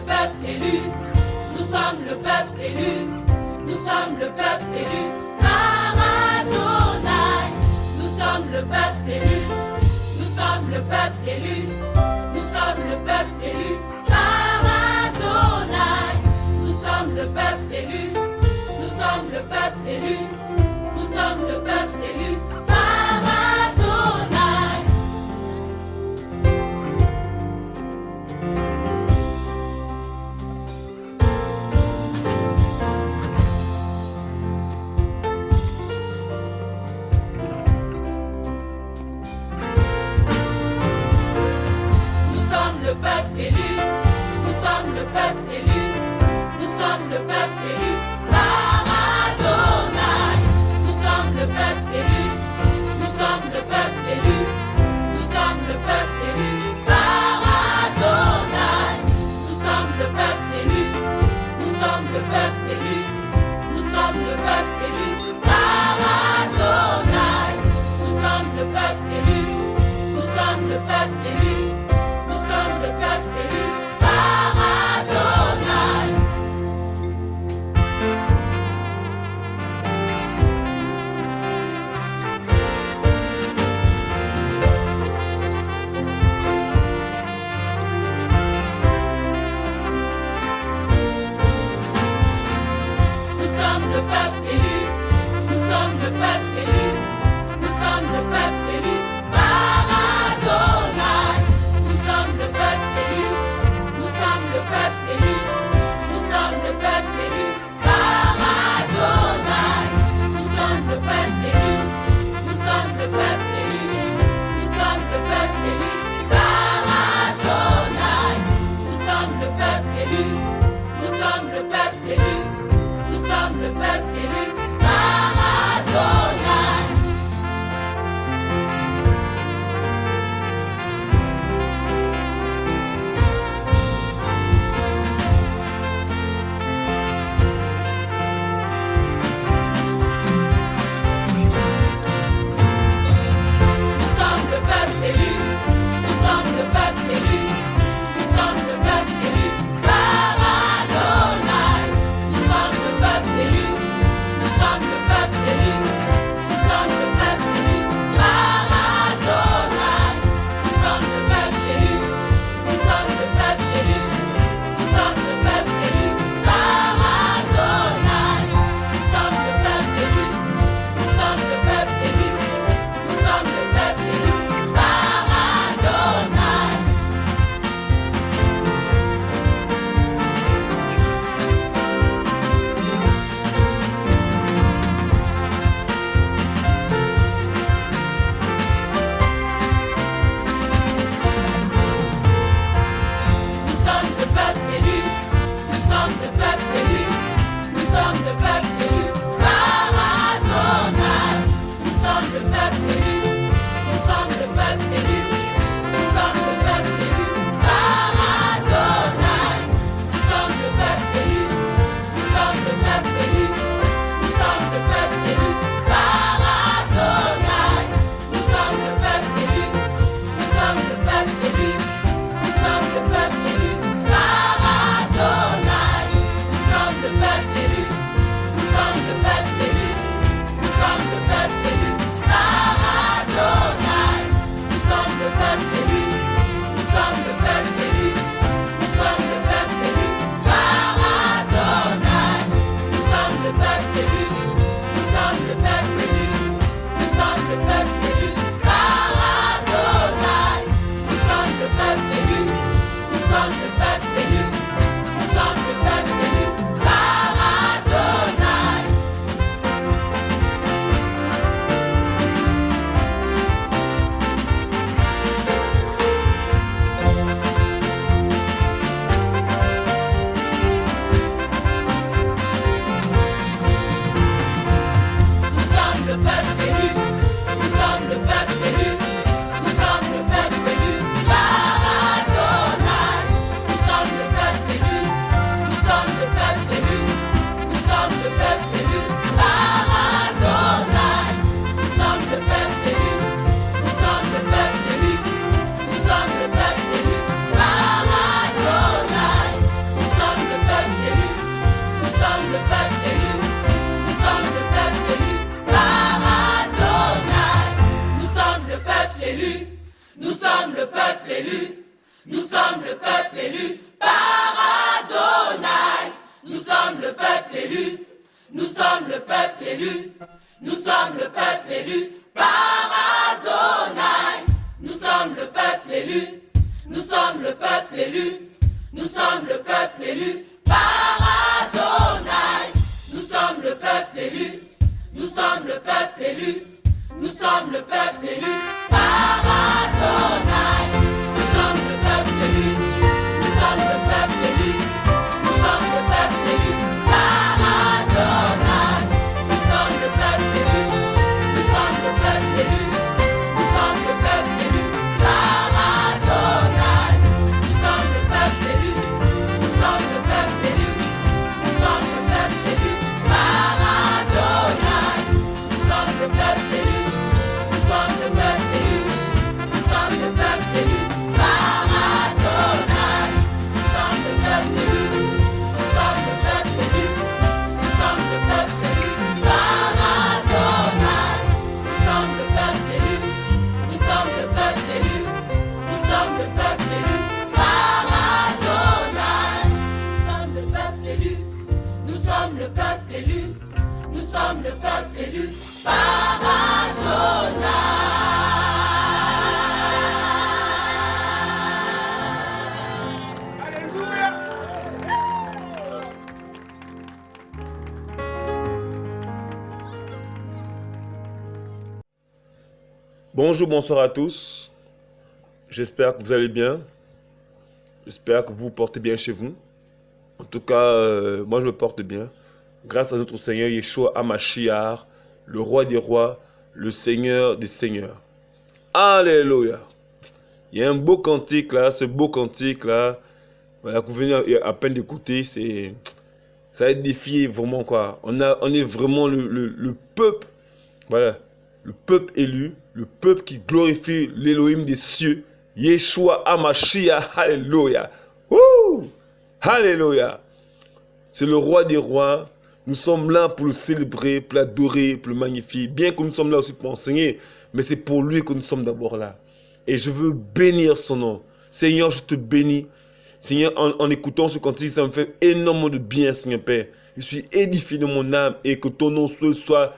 peuple élu, nous sommes le peuple élu, nous sommes le peuple élu. Par Adonai, nous sommes le peuple élu, nous sommes le peuple élu, nous sommes le peuple élu. Par Adonai, nous sommes le peuple élu, nous sommes le peuple élu, nous sommes le peuple élu. Par Adonai. Le peuple élu, nous sommes le peuple élu, nous sommes le peuple élu. Par Adonai, nous sommes le peuple élu, nous sommes le peuple élu, nous sommes le peuple élu. Par Adonai, nous sommes le peuple élu, nous sommes le peuple élu, nous sommes le peuple élu. Par Adonai, nous sommes le peuple élu, nous sommes le peuple élu. Nous sommes le peuple élu par Adonai. Nous sommes le peuple élu, nous sommes le peuple élu, nous sommes le peuple élu par Adonai. Nous sommes le peuple élu, nous sommes le peuple élu, nous sommes le peuple élu par Adonai. Nous sommes le peuple élu, nous sommes le peuple élu, nous sommes le peuple élu par Adonai. Nous sommes le peuple élu, nous sommes le peuple élu, nous sommes le peuple élu par Adonai. Nous sommes élu. Nous sommes le peuple élu par Adonai. Nous sommes le peuple élu. Nous sommes le peuple élu. Nous sommes le peuple élu par Adonai. Nous sommes le peuple élu. Nous sommes le peuple élu. Nous sommes le peuple élu par Adonai. Nous sommes le peuple élu. Nous sommes le peuple élu. Nous sommes le peuple élu par Adonai. Nous sommes le peuple élu. Nous sommes le peuple élu. Nous sommes le peuple élu par Adonai. Nous sommes le peuple élu. Nous sommes le peuple élu. Nous sommes le peuple élu par Adonai. Nous sommes le peuple élu. Nous sommes le peuple élu. Nous sommes le peuple élu par Adonai. Nous sommes le peuple élu. Nous sommes le peuple élu. Nous sommes le peuple élu par Adonai. Nous sommes le peuple élu. Nous sommes le peuple élu. Nous sommes le peuple élu par Adonai. Nous sommes le peuple élu. Nous sommes le peuple élu. Nous sommes le peuple élu par Bonjour, bonsoir à tous. J'espère que vous allez bien. J'espère que vous vous portez bien chez vous. En tout cas, moi je me porte bien. Grâce à notre Seigneur Yeshua HaMashiach, le roi des rois, le Seigneur des seigneurs. Alléluia. Il y a un beau cantique là, ce beau cantique là, voilà, que vous venez à peine d'écouter, ça a édifié vraiment quoi. On est vraiment le peuple, voilà, le peuple élu, le peuple qui glorifie l'Élohim des cieux, Yeshua HaMashiach, alléluia. Wouh! Alléluia. C'est le roi des rois. Nous sommes là pour le célébrer, pour l'adorer, pour le magnifier. Bien que nous sommes là aussi pour enseigner, mais c'est pour lui que nous sommes d'abord là. Et je veux bénir son nom. Seigneur, je te bénis. Seigneur, en écoutant ce cantique, ça me fait énormément de bien, Seigneur Père. Je suis édifié de mon âme et que ton nom soit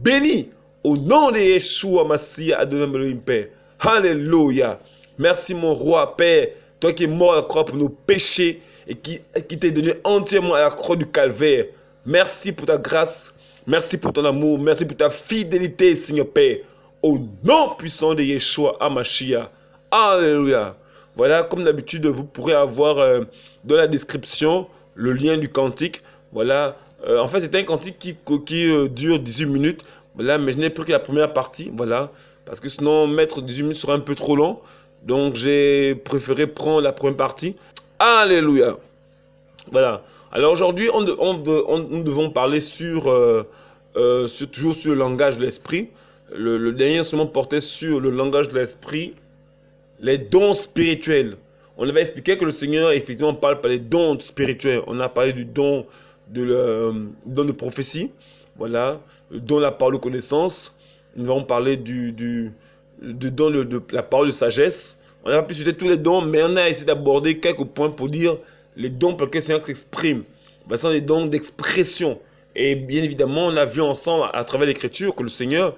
béni. Au nom de Yeshua Mashiach, Adonai Elohim Père. Alléluia. Merci mon roi, Père. Toi qui es mort à la croix pour nos péchés et qui t'es donné entièrement à la croix du calvaire. Merci pour ta grâce. Merci pour ton amour. Merci pour ta fidélité, Seigneur Père. Au nom puissant de Yeshua HaMashiach. Alléluia. Voilà, comme d'habitude, vous pourrez avoir dans la description le lien du cantique. Voilà. En fait, c'est un cantique qui dure 18 minutes. Voilà, mais je n'ai pris que la première partie. Voilà. Parce que sinon, mettre 18 minutes serait un peu trop long. Donc, j'ai préféré prendre la première partie. Alléluia. Voilà. Alors, aujourd'hui, nous devons parler toujours sur le langage de l'esprit. Le dernier seulement portait sur le langage de l'esprit, les dons spirituels. On avait expliqué que le Seigneur, effectivement, parle par les dons spirituels. On a parlé du don de prophétie. Voilà. Le don de la parole de connaissance. Nous avons parlé du don de la parole de sagesse. On n'a pas pu citer tous les dons, mais on a essayé d'aborder quelques points pour dire les dons pour lesquels le Seigneur s'exprime. Ce sont des dons d'expression. Et bien évidemment, on a vu ensemble, à travers l'Écriture, que le Seigneur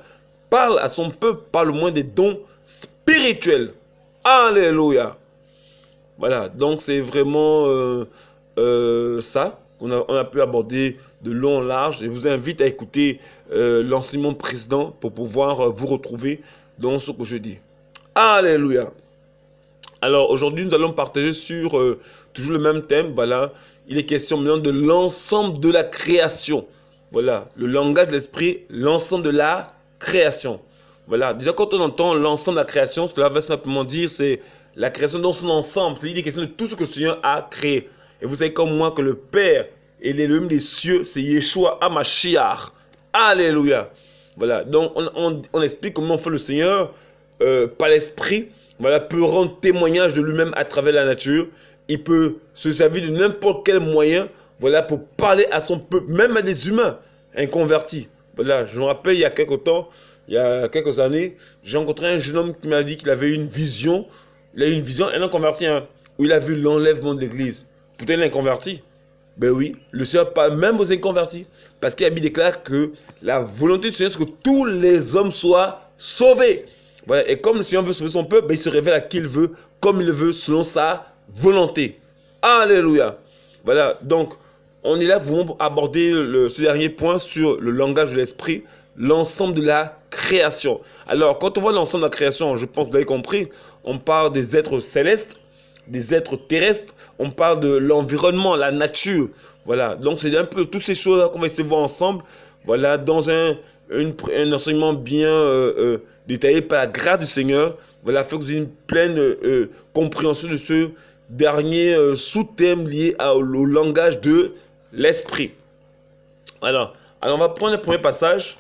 parle à son peuple, parle au moins des dons spirituels. Alléluia. Voilà, donc c'est vraiment ça qu'on a pu aborder de long en large. Et je vous invite à écouter l'enseignement précédent pour pouvoir vous retrouver dans ce que je dis. Alléluia. Alors aujourd'hui, nous allons partager sur toujours le même thème. Voilà, il est question maintenant de l'ensemble de la création. Voilà, le langage de l'esprit, l'ensemble de la création. Voilà, déjà quand on entend l'ensemble de la création, cela veut simplement dire c'est la création dans son ensemble. C'est-à-dire question de tout ce que le Seigneur a créé. Et vous savez comme moi que le Père et l'Élohim des cieux, c'est Yeshua HaMashiach. Alléluia. Voilà, donc on explique comment fait le Seigneur par l'esprit. Voilà, peut rendre témoignage de lui-même à travers la nature. Il peut se servir de n'importe quel moyen, voilà, pour parler à son peuple, même à des humains inconvertis. Voilà, je me rappelle il y a quelques années, j'ai rencontré un jeune homme qui m'a dit qu'il avait une vision. Il a eu une vision, un inconverti, hein, où il a vu l'enlèvement de l'église. Pourtant, il est inconverti. Ben oui, le Seigneur parle même aux inconvertis. Parce qu'il a bien déclaré que la volonté du Seigneur, c'est que tous les hommes soient sauvés. Voilà. Et comme le Seigneur veut sauver son peuple, ben il se révèle à qui il veut, comme il le veut, selon sa volonté. Alléluia. Voilà, donc on est là pour aborder ce dernier point sur le langage de l'esprit, l'ensemble de la création. Alors, quand on voit l'ensemble de la création, je pense que vous avez compris, on parle des êtres célestes, des êtres terrestres, on parle de l'environnement, la nature. Voilà, donc c'est un peu toutes ces choses qu'on va essayer de voir ensemble. Voilà, dans un enseignement bien détaillé par la grâce du Seigneur. Voilà, afin que vous ayez une pleine compréhension de ce dernier sous-thème lié au langage de l'esprit. Alors, on va prendre le premier passage.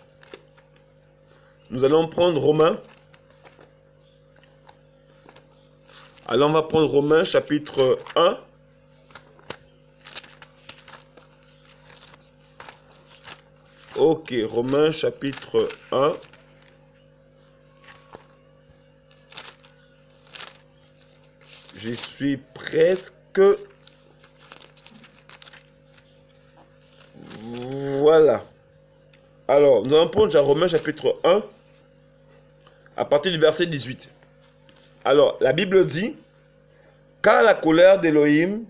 Nous allons prendre Romains. Alors, on va prendre Romains chapitre 1. Ok, Romains chapitre 1. J'y suis presque. Voilà. Alors, nous allons prendre Romains chapitre 1, à partir du verset 18. Alors, la Bible dit, « Car la colère d'Élohim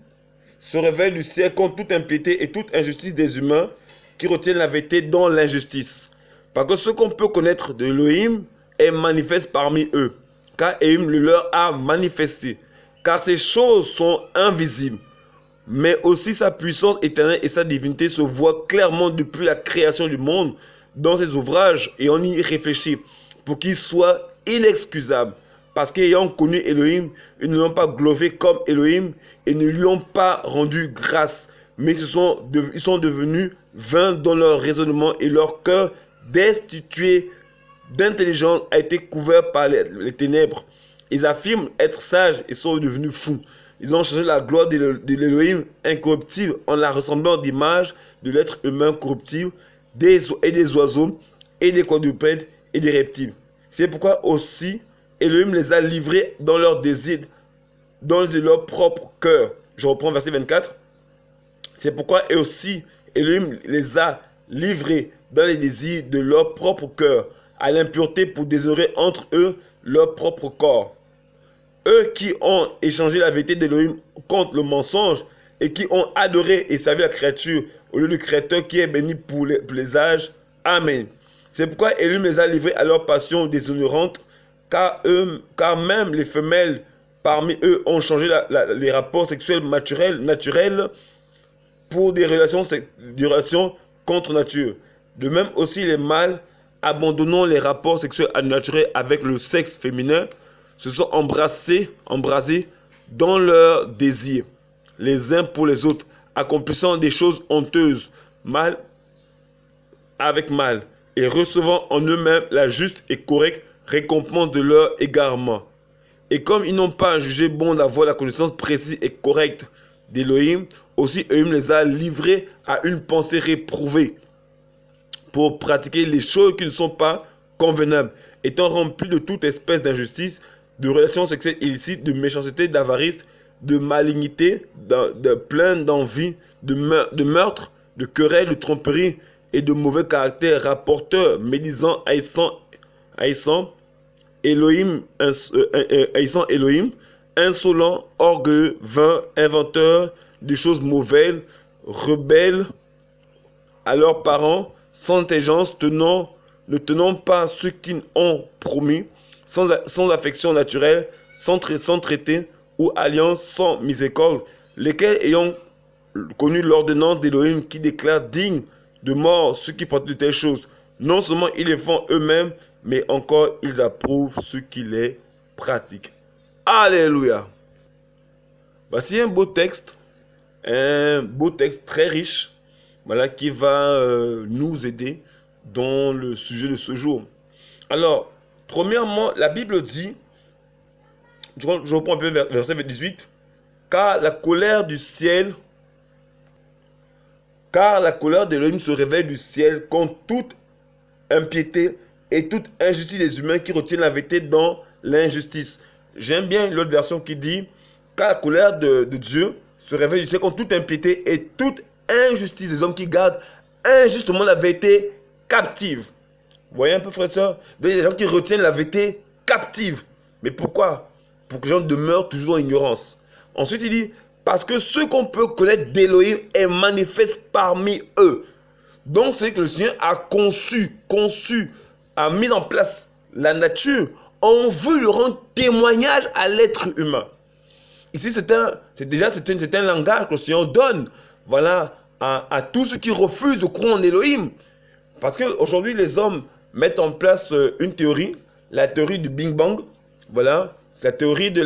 se révèle du ciel contre toute impiété et toute injustice des humains qui retiennent la vérité dans l'injustice. Parce que ce qu'on peut connaître de Elohim est manifeste parmi eux, car Elohim le leur a manifesté. Car ces choses sont invisibles, mais aussi sa puissance éternelle et sa divinité se voient clairement depuis la création du monde dans ses ouvrages, et on y réfléchit pour qu'ils soient inexcusables. Parce qu'ayant connu Elohim, ils ne l'ont pas glorifié comme Elohim et ne lui ont pas rendu grâce, mais ils sont devenus vains dans leur raisonnement et leur cœur destitué d'intelligence a été couvert par les ténèbres. Ils affirment être sages et sont devenus fous. Ils ont changé la gloire de l'Élohim incorruptible en la ressemblant d'image de l'être humain corruptible, des oiseaux, et des quadrupèdes, et des reptiles. C'est pourquoi aussi Elohim les a livrés dans leurs désirs, dans leur propre cœur. Je reprends verset 24. C'est pourquoi et aussi Elohim les a livrés dans les désirs de leur propre cœur, à l'impureté pour déshonorer entre eux leur propre corps. Eux qui ont échangé la vérité d'Elohim contre le mensonge et qui ont adoré et servi la créature au lieu du Créateur qui est béni pour les âges. Amen. C'est pourquoi Elohim les a livrés à leur passion déshonorante, car même les femelles parmi eux ont changé les rapports sexuels naturels pour des relations contre nature. De même aussi les mâles, abandonnant les rapports sexuels naturels avec le sexe féminin, se sont embrasés dans leurs désirs, les uns pour les autres, accomplissant des choses honteuses, mal avec mal, et recevant en eux-mêmes la juste et correcte récompense de leur égarement. Et comme ils n'ont pas jugé bon d'avoir la connaissance précise et correcte d'Elohim, aussi Elohim les a livrés à une pensée réprouvée pour pratiquer les choses qui ne sont pas convenables, étant remplis de toute espèce d'injustice, de relations sexuelles illicites, de méchanceté, d'avarice, de malignité, de plein d'envie, de meurtre, de querelles, de tromperie et de mauvais caractère, rapporteurs, médisants, haïssant Elohim, insolents, orgueilleux, vains, inventeurs de choses mauvaises, rebelles à leurs parents, sans intelligence, ne tenant pas ce qu'ils ont promis, sans affection naturelle, sans traité ou alliance, sans miséricorde, lesquels ayant connu l'ordonnance d'Elohim qui déclare digne de mort ceux qui pratiquent de telles choses, non seulement ils les font eux-mêmes, mais encore ils approuvent ceux qui les pratiquent. Alléluia. Voici un beau texte très riche, voilà, qui va nous aider dans le sujet de ce jour. Alors, premièrement, la Bible dit, je reprends un peu verset 18, car la colère d'Elohim se révèle du ciel contre toute impiété et toute injustice des humains qui retiennent la vérité dans l'injustice. J'aime bien l'autre version qui dit, car la colère de Dieu se révèle du ciel contre toute impiété et toute injustice, des hommes qui gardent injustement la vérité captive. Vous voyez un peu, frère et sœur? Il y a des gens qui retiennent la vérité captive. Mais pourquoi? Pour que les gens demeurent toujours dans l'ignorance. Ensuite, il dit, parce que ce qu'on peut connaître d'Élohim est manifeste parmi eux. Donc, c'est que le Seigneur a conçu, a mis en place la nature. On veut lui rendre témoignage à l'être humain. Ici, c'est un langage que le Seigneur donne, voilà, à tous ceux qui refusent de croire en Élohim. Parce qu'aujourd'hui, les hommes mettent en place une théorie, la théorie du Big Bang, voilà, c'est la théorie de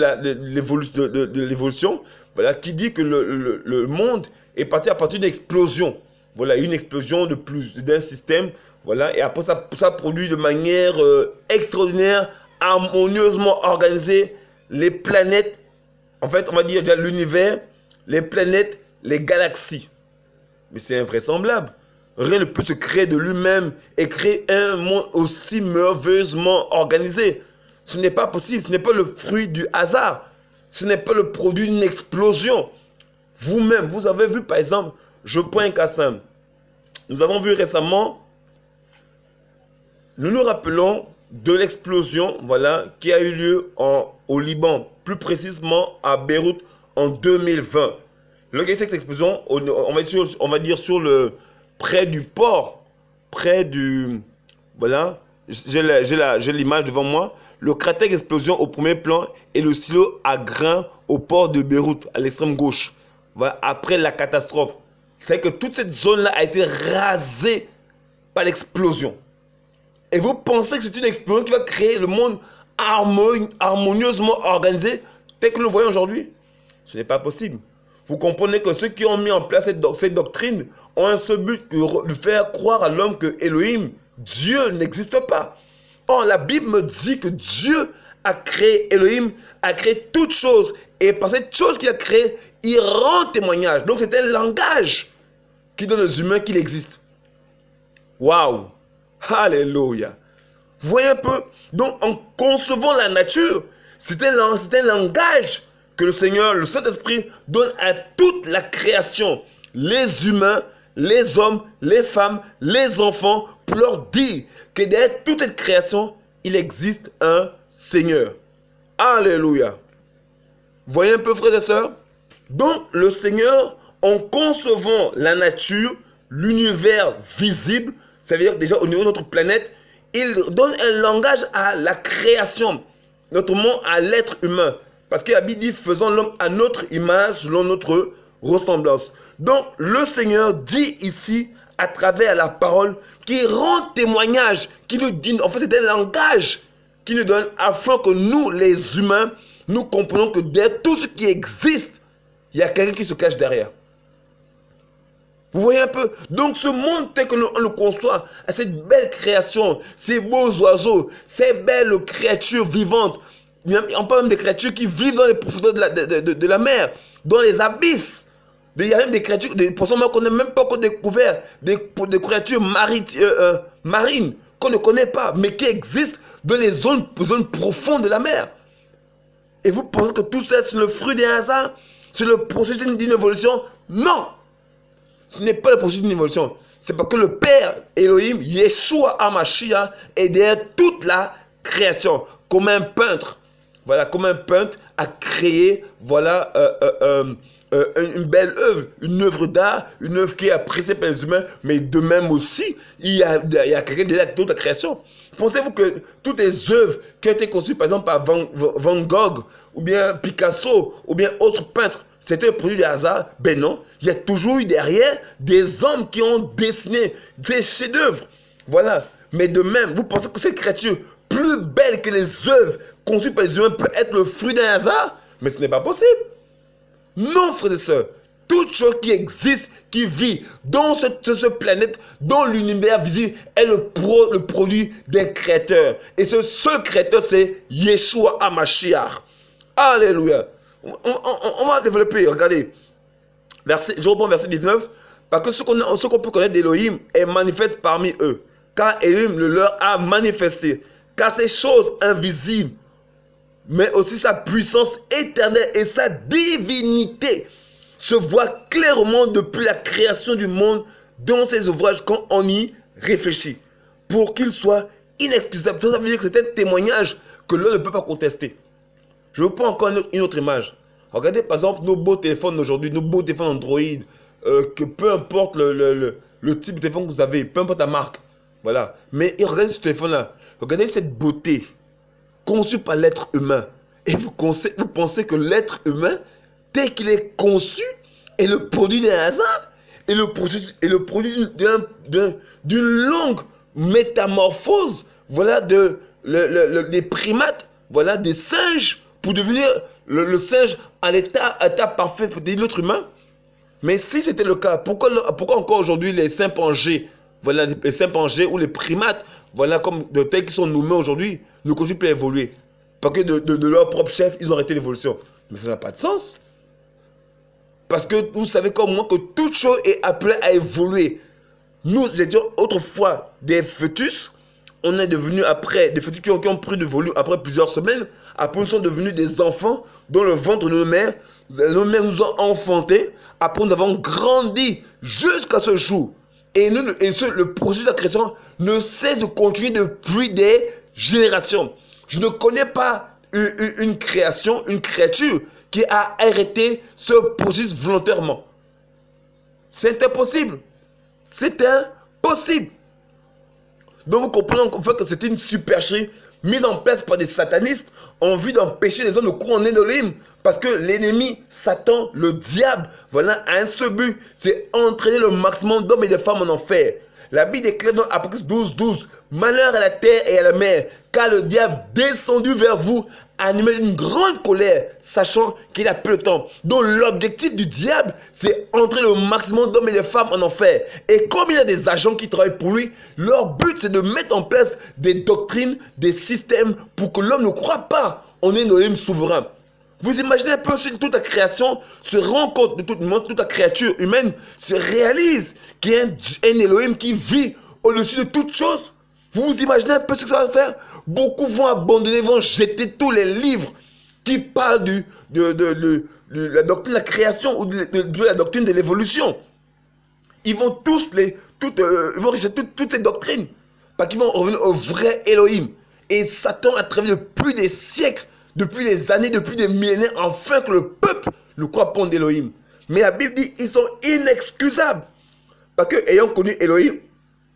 l'évolution, voilà, qui dit que le monde est parti à partir d'une explosion. Voilà, une explosion d'un système, voilà, et après ça produit de manière extraordinaire, harmonieusement organisée, les planètes, en fait, on va dire déjà l'univers, les planètes, les galaxies. Mais c'est invraisemblable. Rien ne peut se créer de lui-même et créer un monde aussi merveilleusement organisé. Ce n'est pas possible, ce n'est pas le fruit du hasard. Ce n'est pas le produit d'une explosion. Vous-même, vous avez vu par exemple, je prends un cas simple. Nous avons vu récemment, nous nous rappelons de l'explosion, voilà, qui a eu lieu au Liban, plus précisément à Beyrouth en 2020. Lorsqu'il y a cette explosion, on va dire près du port, près du, voilà, j'ai l'image devant moi, le cratère d'explosion au premier plan et le silo à grains au port de Beyrouth, à l'extrême gauche, voilà, après la catastrophe. C'est que toute cette zone-là a été rasée par l'explosion. Et vous pensez que c'est une explosion qui va créer le monde harmonieusement organisé tel que nous le voyons aujourd'hui? Ce n'est pas possible. Vous comprenez que ceux qui ont mis en place cette doctrine ont un seul but, de faire croire à l'homme que Elohim, Dieu, n'existe pas. Or, la Bible me dit que Dieu a créé, Elohim a créé toute chose. Et par cette chose qu'il a créée, il rend témoignage. Donc, c'est un langage qui donne aux humains qu'il existe. Waouh! Alléluia! Vous voyez un peu? Donc, en concevant la nature, c'est un langage que le Seigneur, le Saint-Esprit, donne à toute la création. Les humains, les hommes, les femmes, les enfants, pour leur dire que derrière toute cette création, il existe un Seigneur. Alléluia! Vous voyez un peu, frères et sœurs? Donc, le Seigneur, en concevant la nature, l'univers visible, ça veut dire déjà au niveau de notre planète, il donne un langage à la création, notamment à l'être humain. Parce que la Bible dit, faisons l'homme à notre image, selon notre ressemblance. Donc, le Seigneur dit ici, à travers la parole, qui rend témoignage, qui nous dit, en fait, c'est un langage qui nous donne, afin que nous, les humains, nous comprenons que derrière tout ce qui existe, il y a quelqu'un qui se cache derrière. Vous voyez un peu? Donc ce monde tel que nous le conçoit, cette belle création, ces beaux oiseaux, ces belles créatures vivantes, on parle même des créatures qui vivent dans les profondeurs de la mer, dans les abysses. Il y a même des créatures, des poissons qu'on n'a même pas encore découvert, des créatures marines qu'on ne connaît pas, mais qui existent dans les zones profondes de la mer. Et vous pensez que tout ça, c'est le fruit d'un hasard? C'est le processus d'une évolution? Non! Ce n'est pas le processus d'une évolution. C'est parce que le Père Elohim, Yeshua HaMashiach, est derrière toute la création. Comme un peintre. Voilà, comme un peintre a créé, voilà, une belle œuvre. Une œuvre d'art, une œuvre qui est appréciée par les humains. Mais de même aussi, il y a quelqu'un derrière toute la création. Pensez-vous que toutes les œuvres qui ont été conçues, par exemple, par Van Gogh, ou bien Picasso, ou bien autres peintres, c'était le produit du hasard? Ben non, il y a toujours eu derrière des hommes qui ont dessiné des chefs-d'œuvre. Voilà. Mais de même, vous pensez que cette créature, plus belle que les œuvres conçues par les humains, peut être le fruit d'un hasard? Mais ce n'est pas possible. Non, frères et sœurs. Toute chose qui existe, qui vit dans cette planète, dans l'univers visible, est le produit d'un créateur. Et ce seul créateur, c'est Yeshua HaMashiach. Alléluia. On va développer, regardez. Je reprends verset 19. Parce que ce qu'on peut connaître d'Elohim est manifeste parmi eux. Car Elohim le leur a manifesté. Car ces choses invisibles, mais aussi sa puissance éternelle et sa divinité se voit clairement depuis la création du monde dans ses ouvrages quand on y réfléchit, pour qu'il soit inexcusable. Ça veut dire que c'est un témoignage que l'on ne peut pas contester. Je vous prends encore une autre image. Regardez par exemple nos beaux téléphones d'aujourd'hui, nos beaux téléphones Android, que peu importe le type de téléphone que vous avez, peu importe la marque, voilà. Mais regardez ce téléphone-là, regardez cette beauté conçue par l'être humain. Et vous pensez que l'être humain, tel qu'il est conçu, est le produit d'un hasard, et le produit d'une longue métamorphose, voilà, des primates, voilà, des singes, pour devenir le singe à l'état parfait de l'être humain. Mais si c'était le cas, pourquoi encore aujourd'hui les chimpanzés, voilà, les chimpanzés ou les primates, voilà, comme de tels qui sont nommés aujourd'hui, ne continuent plus à évoluer? Parce que de leur propre chef, ils ont arrêté l'évolution. Mais ça n'a pas de sens. Parce que vous savez comme moi que toute chose est appelée à évoluer. Nous étions autrefois des fœtus. On est devenus après des fœtus qui ont pris de volume après plusieurs semaines. Après, nous sommes devenus des enfants dans le ventre de nos mères. Nos mères nous ont enfantés. Après, nous avons grandi jusqu'à ce jour. Et le processus de la création ne cesse de continuer depuis des générations. Je ne connais pas une créature qui a arrêté ce processus volontairement. C'est impossible. C'est impossible. Donc vous comprenez en fait que c'était une supercherie mise en place par des satanistes en vue d'empêcher les hommes de croire en Elohim. Parce que l'ennemi, Satan, le diable, voilà, a un seul but, c'est entraîner le maximum d'hommes et de femmes en enfer. La Bible déclare dans Apocalypse 12, malheur à la terre et à la mer, car le diable descendu vers vous, animé d'une grande colère, sachant qu'il a peu de temps. Donc l'objectif du diable, c'est entraîner le maximum d'hommes et de femmes en enfer. Et comme il y a des agents qui travaillent pour lui, leur but c'est de mettre en place des doctrines, des systèmes pour que l'homme ne croit pas en un Elohim souverain. Vous imaginez un peu si toute la création se rend compte de toute la créature humaine se réalise qu'il y a un Elohim qui vit au-dessus de toute chose. Vous vous imaginez un peu ce que ça va faire? Beaucoup vont abandonner, vont jeter tous les livres qui parlent de la doctrine de la création ou de la doctrine de l'évolution. Ils vont ils vont rejeter toutes ces doctrines parce qu'ils vont revenir au vrai Elohim. Et Satan a travaillé depuis des siècles, depuis des années, depuis des millénaires, afin que le peuple ne croit pas en Elohim. Mais la Bible dit qu'ils sont inexcusables. Parce que, ayant connu Elohim,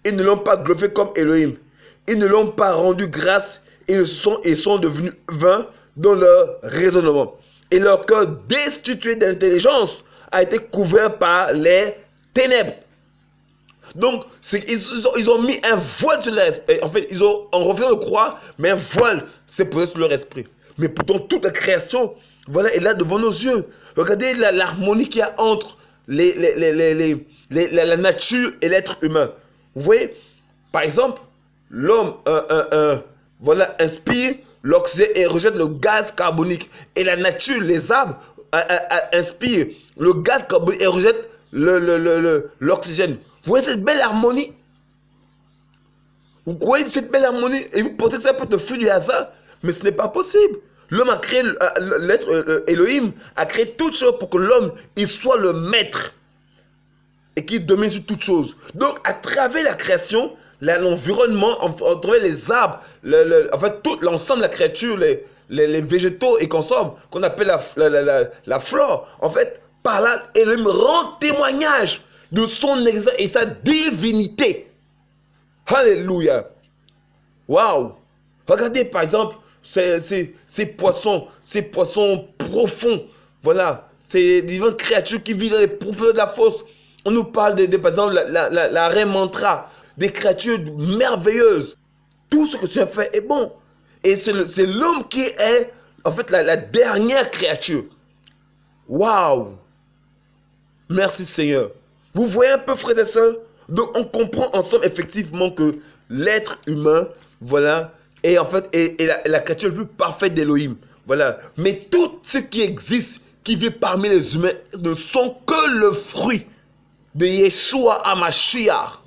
ils ne l'ont pas glorifié comme Elohim. Ils ne l'ont pas rendu grâce. Ils sont devenus vains dans leur raisonnement. Et leur cœur destitué d'intelligence a été couvert par les ténèbres. Donc, ils ont mis un voile sur leur esprit. En fait, en refusant de croire, mais un voile s'est posé sur leur esprit. Mais pourtant, toute la création, voilà, est là devant nos yeux. Regardez l'harmonie qu'il y a entre la nature et l'être humain. Vous voyez, par exemple, l'homme voilà, inspire l'oxygène et rejette le gaz carbonique. Et la nature, les arbres, inspirent le gaz carbonique et rejettent l'oxygène. Vous voyez cette belle harmonie? Vous voyez cette belle harmonie? Et vous pensez que ça peut être le fruit du hasard? Mais ce n'est pas possible. L'homme a créé, l'être Elohim a créé toute chose pour que l'homme, il soit le maître. Et qu'il domine sur toute chose. Donc, à travers la création, l'environnement, à travers les arbres, en fait, tout l'ensemble de la créature, les végétaux et consomment, qu'on appelle la flore, en fait, par là, Elohim rend témoignage de son existence et sa divinité. Alléluia. Waouh. Regardez, par exemple, ces poissons profonds, voilà, ces différentes créatures qui vivent dans les profondeurs de la fosse. On nous parle par exemple, la reine mantra, des créatures merveilleuses. Tout ce que tu as fait est bon. Et c'est l'homme qui est, en fait, la dernière créature. Waouh! Merci Seigneur. Vous voyez un peu, frères et sœurs? Donc, on comprend ensemble, effectivement, que l'être humain, voilà, est en fait la créature la plus parfaite d'Elohim. Voilà. Mais tout ce qui existe, qui vit parmi les humains, ne sont que le fruit de Yeshua HaMashiach,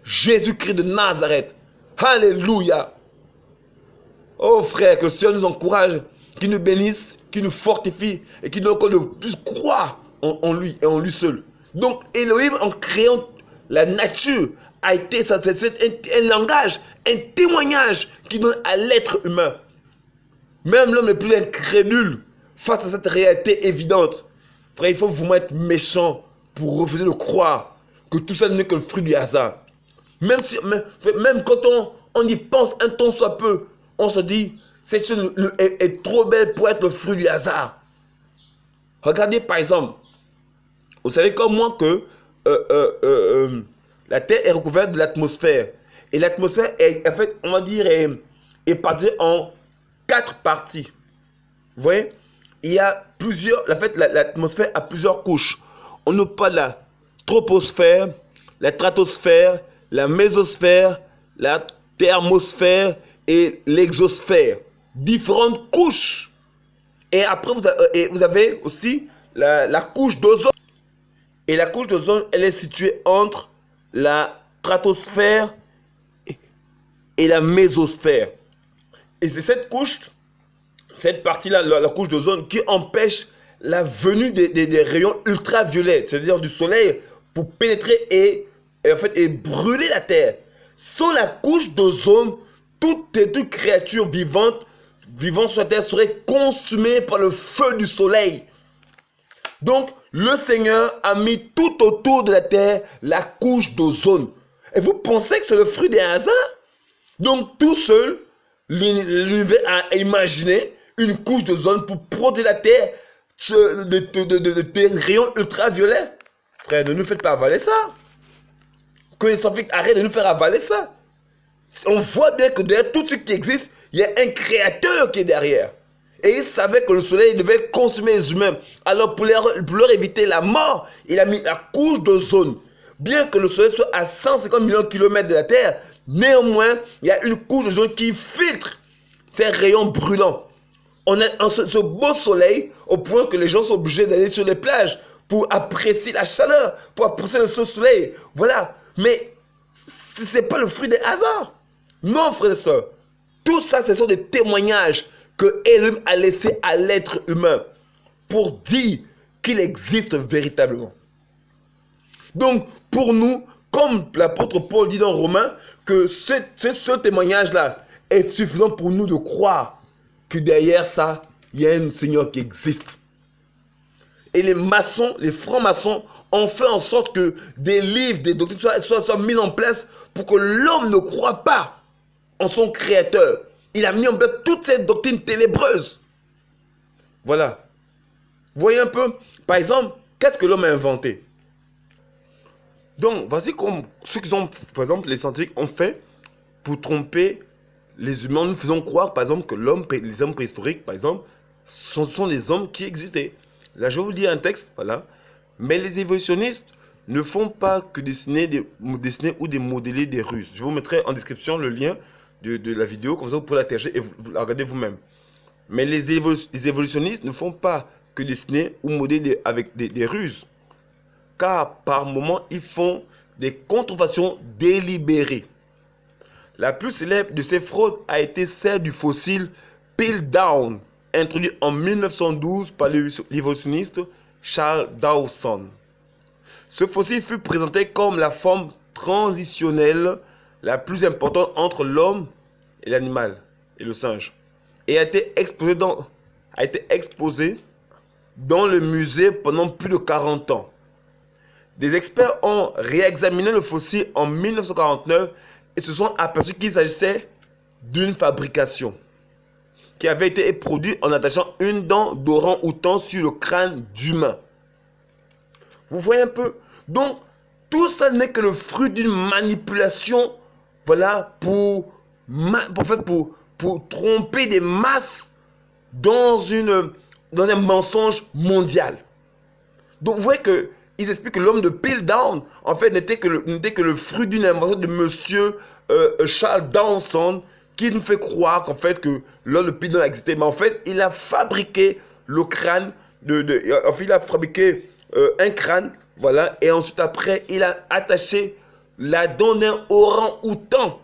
Jésus-Christ de Nazareth. Alléluia. Oh frère, que le Seigneur nous encourage, qu'il nous bénisse, qu'il nous fortifie et qu'il nous encore de plus croire en lui et en lui seul. Donc Elohim, en créant la nature, a été un langage, un témoignage qui donne à l'être humain. Même l'homme le plus incrédule face à cette réalité évidente. Frère, il faut vraiment être méchant pour refuser de croire que tout ça n'est que le fruit du hasard. Même quand on y pense un temps soit peu, on se dit, cette chose est trop belle pour être le fruit du hasard. Regardez par exemple, vous savez comme moi que la Terre est recouverte de l'atmosphère. Et l'atmosphère est, en fait, on va dire, est partagée en 4 parties. Vous voyez? Il y a plusieurs, en fait, l'atmosphère a plusieurs couches. On nous parle de la troposphère, la stratosphère, la mésosphère, la thermosphère et l'exosphère. Différentes couches. Et après, vous avez aussi la couche d'ozone. Et la couche d'ozone, elle est située entre la stratosphère et la mésosphère. Et c'est cette couche, cette partie-là, la couche d'ozone, qui empêche la venue des rayons ultraviolets, c'est-à-dire du soleil, pour pénétrer et brûler la Terre. Sans la couche d'ozone, toute créature vivant sur la Terre serait consumée par le feu du soleil. Donc, le Seigneur a mis tout autour de la Terre la couche d'ozone. Et vous pensez que c'est le fruit des hasards? Donc, tout seul, l'univers a imaginé une couche d'ozone pour protéger la Terre des rayons ultraviolets. Frère, ne nous faites pas avaler ça. Que les scientifiques arrêtent de nous faire avaler ça. On voit bien que derrière tout ce qui existe, il y a un créateur qui est derrière. Et il savait que le soleil devait consumer les humains. Alors pour leur éviter la mort, il a mis la couche d'ozone. Bien que le soleil soit à 150 millions de kilomètres de la Terre, néanmoins, il y a une couche d'ozone qui filtre ces rayons brûlants. On a ce beau soleil au point que les gens sont obligés d'aller sur les plages pour apprécier la chaleur, pour apprécier le soleil. Voilà. Mais ce n'est pas le fruit des hasards. Non, frères et sœurs. Tout ça, ce sont des témoignages que Elohim a laissés à l'être humain pour dire qu'il existe véritablement. Donc, pour nous, comme l'apôtre Paul dit dans Romains, que ce témoignage-là est suffisant pour nous de croire que derrière ça, il y a un Seigneur qui existe. Et les maçons, les francs-maçons ont fait en sorte que des livres, des doctrines soient mis en place pour que l'homme ne croie pas en son créateur. Il a mis en place toutes ces doctrines ténébreuses. Voilà. Vous voyez un peu, par exemple, qu'est-ce que l'homme a inventé? Donc, voici comme ce qu'ils ont, par exemple, les scientifiques ont fait pour tromper les humains. Nous faisons croire, par exemple, que les hommes préhistoriques, par exemple, ce sont les hommes qui existaient. Là, je vais vous lire un texte, voilà. Mais les évolutionnistes ne font pas que dessiner ou démodeler des ruses. Je vous mettrai en description le lien de la vidéo, comme ça vous pouvez la télécharger et vous la regardez vous-même. Mais les évolutionnistes ne font pas que dessiner ou modeler avec des ruses. Car par moments, ils font des contrefaçons délibérées. La plus célèbre de ces fraudes a été celle du fossile Piltdown, introduit en 1912 par l'évolutionniste Charles Dawson. Ce fossile fut présenté comme la forme transitionnelle la plus importante entre l'homme et l'animal, et le singe, et a été exposé dans le musée pendant plus de 40 ans. Des experts ont réexaminé le fossile en 1949 et se sont aperçus qu'il s'agissait d'une fabrication qui avait été produite en attachant une dent d'orang-outan sur le crâne d'humain. Vous voyez un peu? Donc, tout ça n'est que le fruit d'une manipulation, voilà, pour tromper des masses dans un mensonge mondial. Donc, vous voyez que ils expliquent que l'homme de Piltdown, en fait, n'était que le fruit d'une invention de monsieur Charles Dawson, qui nous fait croire qu'en fait, que l'homme de Piltdown existait. Mais en fait, il a fabriqué le crâne, il a fabriqué un crâne, voilà, et ensuite après, il a attaché la dent d'un orang-outan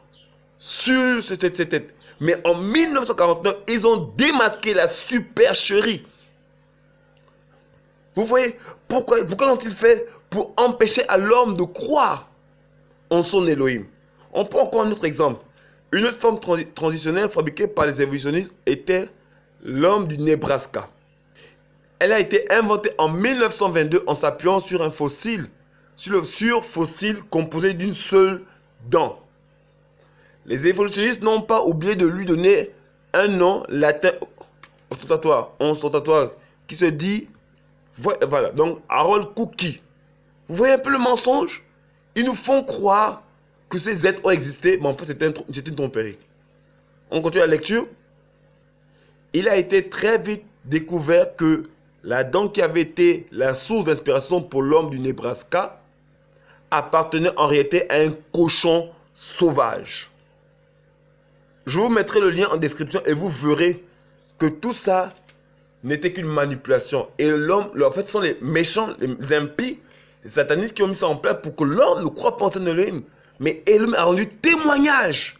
sur cette tête. Mais en 1949, ils ont démasqué la supercherie. Vous voyez, pourquoi l'ont-ils fait? Pour empêcher à l'homme de croire en son Elohim. On prend encore un autre exemple. Une autre forme transitionnelle fabriquée par les évolutionnistes était l'homme du Nebraska. Elle a été inventée en 1922 en s'appuyant sur un fossile, fossile composé d'une seule dent. Les évolutionnistes n'ont pas oublié de lui donner un nom latin ostentatoire qui se dit, voilà, donc Harold Cookie. Vous voyez un peu le mensonge? Ils nous font croire que ces êtres ont existé, mais en fait c'est une tromperie. On continue la lecture. Il a été très vite découvert que la dent qui avait été la source d'inspiration pour l'homme du Nebraska appartenait en réalité à un cochon sauvage. Je vous mettrai le lien en description et vous verrez que tout ça n'était qu'une manipulation. Et l'homme, en fait, ce sont les méchants, les impies, les satanistes qui ont mis ça en place pour que l'homme ne croit pas en son Elohim. Mais Elohim a rendu témoignage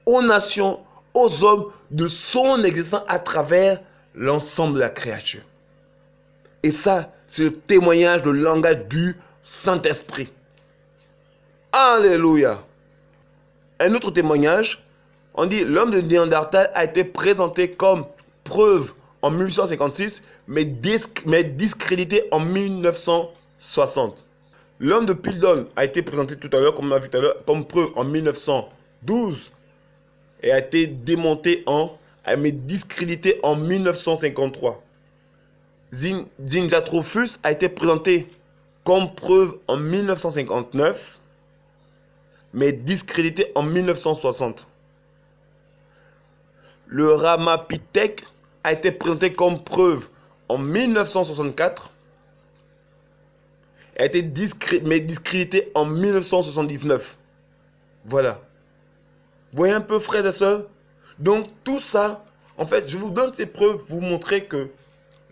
aux nations, aux hommes de son existence à travers l'ensemble de la créature. Et ça, c'est le témoignage, le langage du Saint-Esprit. Alléluia. Un autre témoignage, on dit l'homme de Néandertal a été présenté comme preuve en 1856, mais discrédité en 1960. L'homme de Piltdown a été présenté tout à l'heure, comme on a vu tout à l'heure, comme preuve en 1912 et a été démonté mais discrédité en 1953. Zinjanthropus a été présenté comme preuve en 1959, mais discrédité en 1960. Le Ramapithèque a été présenté comme preuve en 1964 et a été discrédité en 1979. Voilà. Vous voyez un peu, frères et sœurs? Donc tout ça, en fait, je vous donne ces preuves pour vous montrer que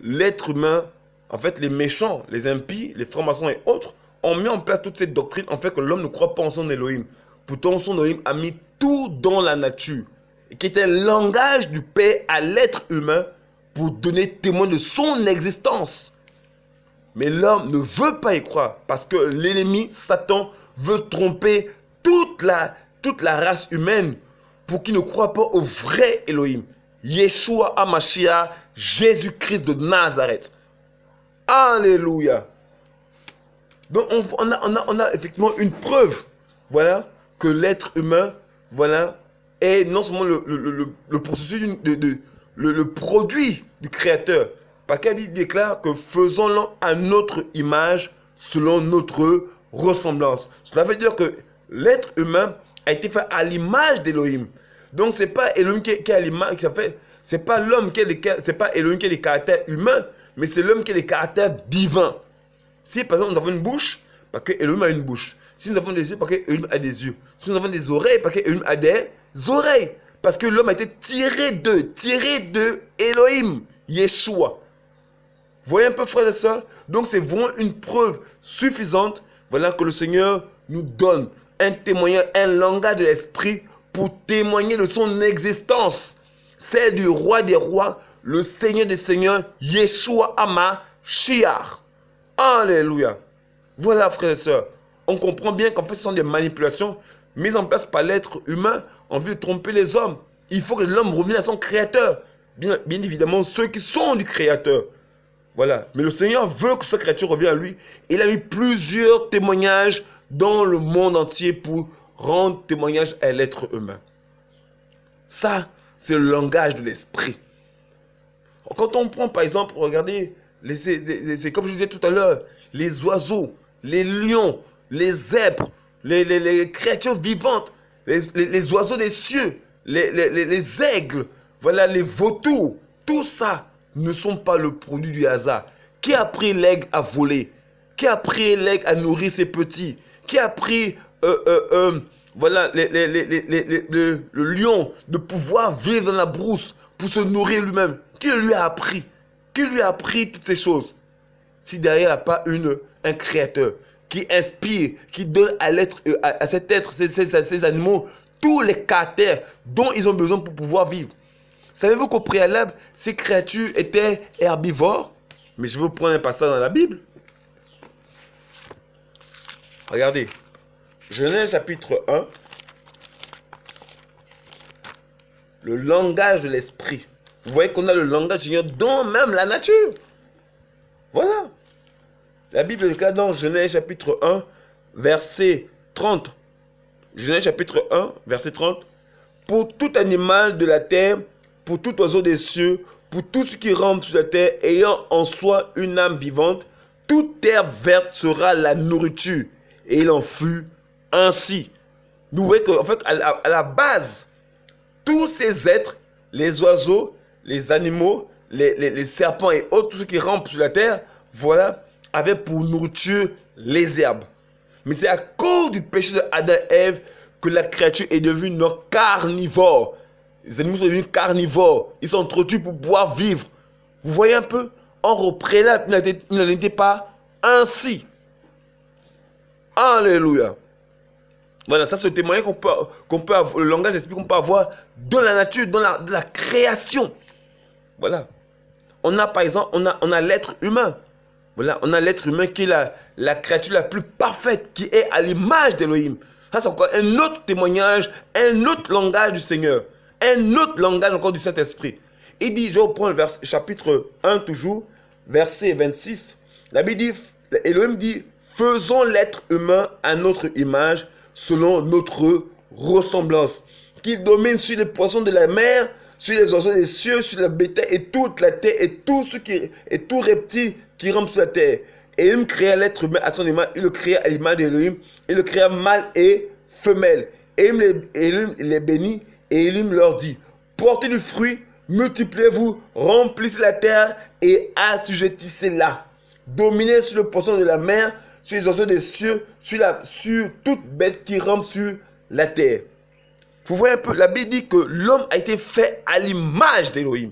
l'être humain, en fait, les méchants, les impies, les francs-maçons et autres, ont mis en place toute cette doctrine en fait que l'homme ne croit pas en son Elohim. Pourtant, son Elohim a mis tout dans la nature, et qui est un langage du Père à l'être humain pour donner témoin de son existence. Mais l'homme ne veut pas y croire parce que l'ennemi, Satan, veut tromper toute la race humaine pour qu'il ne croit pas au vrai Elohim. Yeshua HaMashiach, Jésus-Christ de Nazareth. Alléluia. Donc on a effectivement une preuve, voilà, que l'être humain, voilà, est non seulement le processus, le produit du Créateur. Parce qu'il déclare que faisons-le à notre image, selon notre ressemblance. Cela veut dire que l'être humain a été fait à l'image d'Elohim. Donc c'est pas Elohim qui est à l'image, c'est pas l'homme c'est pas Elohim qui a les caractères humains, mais c'est l'homme qui a les caractères divins. Si par exemple nous avons une bouche, parce que Elohim a une bouche. Si nous avons des yeux, parce que Elohim a des yeux. Si nous avons des oreilles, parce que Elohim a des oreilles. Parce que l'homme a été tiré de Elohim, Yeshua. Vous voyez un peu, frères et sœurs? Donc c'est vraiment une preuve suffisante, voilà, que le Seigneur nous donne un témoignage, un langage de l'esprit pour témoigner de son existence. C'est du roi des rois, le Seigneur des seigneurs, Yeshua HaMashiach. Alléluia. Voilà, frères et sœurs. On comprend bien qu'en fait ce sont des manipulations mises en place par l'être humain en vue de tromper les hommes. Il faut que l'homme revienne à son créateur. Bien évidemment, ceux qui sont du créateur. Voilà. Mais le Seigneur veut que sa créature revienne à lui. Il a mis plusieurs témoignages dans le monde entier pour rendre témoignage à l'être humain. Ça, c'est le langage de l'esprit. Quand on prend par exemple, regardez, c'est comme je disais tout à l'heure, les oiseaux, les lions, les zèbres, les créatures vivantes, les oiseaux des cieux, les aigles, voilà, les vautours, tout ça ne sont pas le produit du hasard. Qui a appris l'aigle à voler? Qui a appris l'aigle à nourrir ses petits? Qui a appris voilà, le lion de pouvoir vivre dans la brousse pour se nourrir lui-même? Qui lui a appris? Qui lui a appris toutes ces choses? Si derrière il n'y a pas un créateur qui inspire, qui donne à cet être, ces animaux, tous les caractères dont ils ont besoin pour pouvoir vivre. Savez-vous qu'au préalable, ces créatures étaient herbivores? Mais je veux prendre un passage dans la Bible. Regardez. Genèse chapitre 1. Le langage de l'esprit. Vous voyez qu'on a le langage du Seigneur dans même la nature. Voilà. La Bible déclare dans Genèse chapitre 1, verset 30. Genèse chapitre 1, verset 30. Pour tout animal de la terre, pour tout oiseau des cieux, pour tout ce qui rampe sur la terre, ayant en soi une âme vivante, toute terre verte sera la nourriture. Et il en fut ainsi. Vous voyez qu'en fait, à la base, tous ces êtres, les oiseaux, les animaux, les serpents et autres, tout ce qui rampent sur la terre, voilà, avaient pour nourriture les herbes. Mais c'est à cause du péché de Adam et Ève que la créature est devenue non carnivore. Les animaux sont devenus carnivores. Ils sont entretenus pour pouvoir vivre. Vous voyez un peu? Or, au préalable, il n'en était pas ainsi. Alléluia. Voilà, ça c'est le témoignage qu'on peut avoir, le langage d'esprit qu'on peut avoir dans la nature, dans la création. Voilà. On a par exemple, on a l'être humain. Voilà, on a l'être humain qui est la créature la plus parfaite, qui est à l'image d'Élohim. Ça c'est encore un autre témoignage, un autre langage du Seigneur. Un autre langage encore du Saint-Esprit. Il dit, je reprends le chapitre 1 toujours, verset 26. La Bible dit, Elohim dit, faisons l'être humain à notre image, selon notre ressemblance, qu'il domine sur les poissons de la mer, sur les oiseaux des cieux, sur le bétail et toute la terre et tout reptile qui rampe sur la terre. Et il créa l'être humain à son image, il le créa à l'image d'Elohim, il le créa mâle et femelle. Et il les bénit et il leur dit, portez du fruit, multipliez-vous, remplissez la terre et assujettissez-la. Dominez sur le poisson de la mer, sur les oiseaux des cieux, sur toute bête qui rampe sur la terre. Vous voyez un peu, la Bible dit que l'homme a été fait à l'image d'Élohim.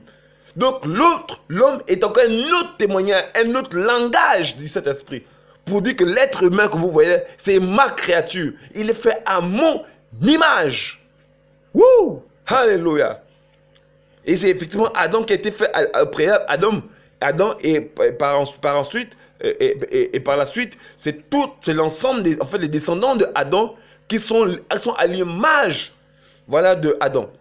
Donc l'homme est encore un autre témoignage, un autre langage du Saint-Esprit. Pour dire que l'être humain que vous voyez, c'est ma créature. Il est fait à mon image. Wouh! Alléluia! Et c'est effectivement Adam qui a été fait au préalable. Adam et par la suite, c'est l'ensemble des les descendants de Adam qui sont à l'image, voilà, de Adam.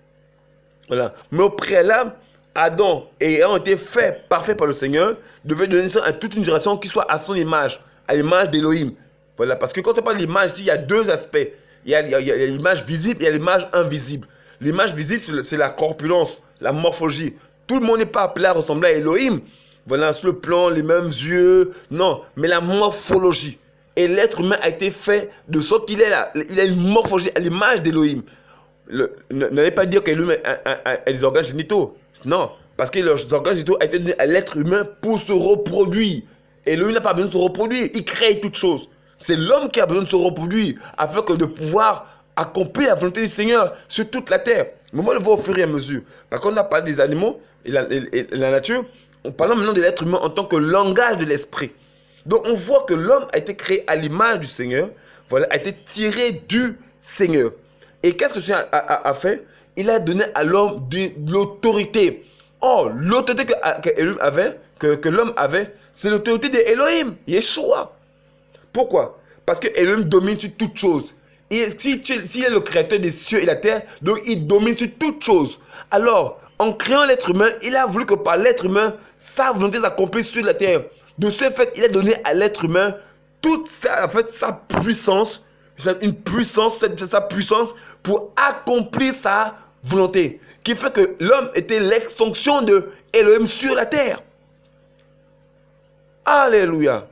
Voilà. Mais au préalable, Adam ayant été fait parfait par le Seigneur, devait donner naissance à toute une génération qui soit à son image, à l'image d'Élohim. Voilà. Parce que quand on parle d'image, il y a deux aspects. Il y a l'image visible et il y a l'image invisible. L'image visible, c'est la corpulence, la morphologie. Tout le monde n'est pas appelé à ressembler à Elohim. Voilà, sur le plan, les mêmes yeux. Non, mais la morphologie. Et l'être humain a été fait de sorte qu'il il a une morphologie à l'image d'Elohim. N'allez pas dire qu'Elohim a des organes génitaux. Non, parce que les organes génitaux ont été donnés à l'être humain pour se reproduire. Elohim n'a pas besoin de se reproduire. Il crée toutes choses. C'est l'homme qui a besoin de se reproduire afin de pouvoir accomplir la volonté du Seigneur sur toute la terre. Mais on va le voir au fur et à mesure. Par contre, on a parlé des animaux et la nature. On parle maintenant de l'être humain en tant que langage de l'esprit. Donc, on voit que l'homme a été créé à l'image du Seigneur. Voilà, a été tiré du Seigneur. Et qu'est-ce que le Seigneur a fait? Il a donné à l'homme de l'autorité. Oh, l'autorité que l'homme avait, c'est l'autorité d'Elohim, Yeshua. Pourquoi? Parce que Elohim domine sur toutes choses. Et s'il est le créateur des cieux et la terre, donc il domine sur toutes choses. Alors, en créant l'être humain, il a voulu que par l'être humain, sa volonté s'accomplisse sur la terre. De ce fait, il a donné à l'être humain toute sa puissance, sa puissance pour accomplir sa volonté. Qui fait que l'homme était l'extension de Elohim sur la terre. Alléluia.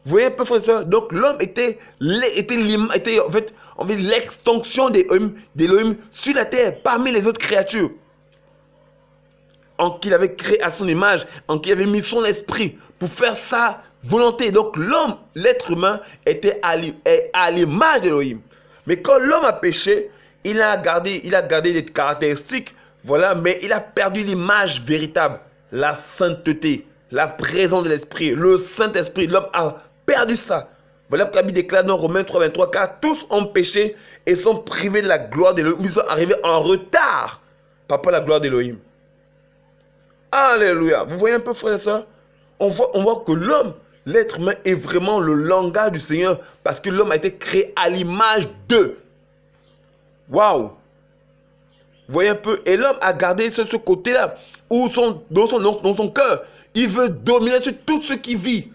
Vous voyez un peu, frère et soeur? Donc l'homme était en fait l'extension d'Elohim sur la terre, parmi les autres créatures. En qu'il avait créé à son image, en qu'il avait mis son esprit pour faire sa volonté. Donc l'homme, l'être humain, était à l'image d'Elohim. Mais quand l'homme a péché, il a gardé des caractéristiques, voilà, mais il a perdu l'image véritable, la sainteté, la présence de l'esprit, le Saint-Esprit. L'homme a perdu ça. Voilà pourquoi la Bible déclare dans Romains 3, 23, car tous ont péché et sont privés de la gloire d'Elohim. Ils sont arrivés en retard par rapport à la gloire d'Elohim. Alléluia. Vous voyez un peu, frère et soeur? on voit que l'homme, l'être humain est vraiment le langage du Seigneur parce que l'homme a été créé à l'image d'eux. Waouh! Vous voyez un peu? Et l'homme a gardé ce côté-là, où dans son cœur, il veut dominer sur tout ce qui vit.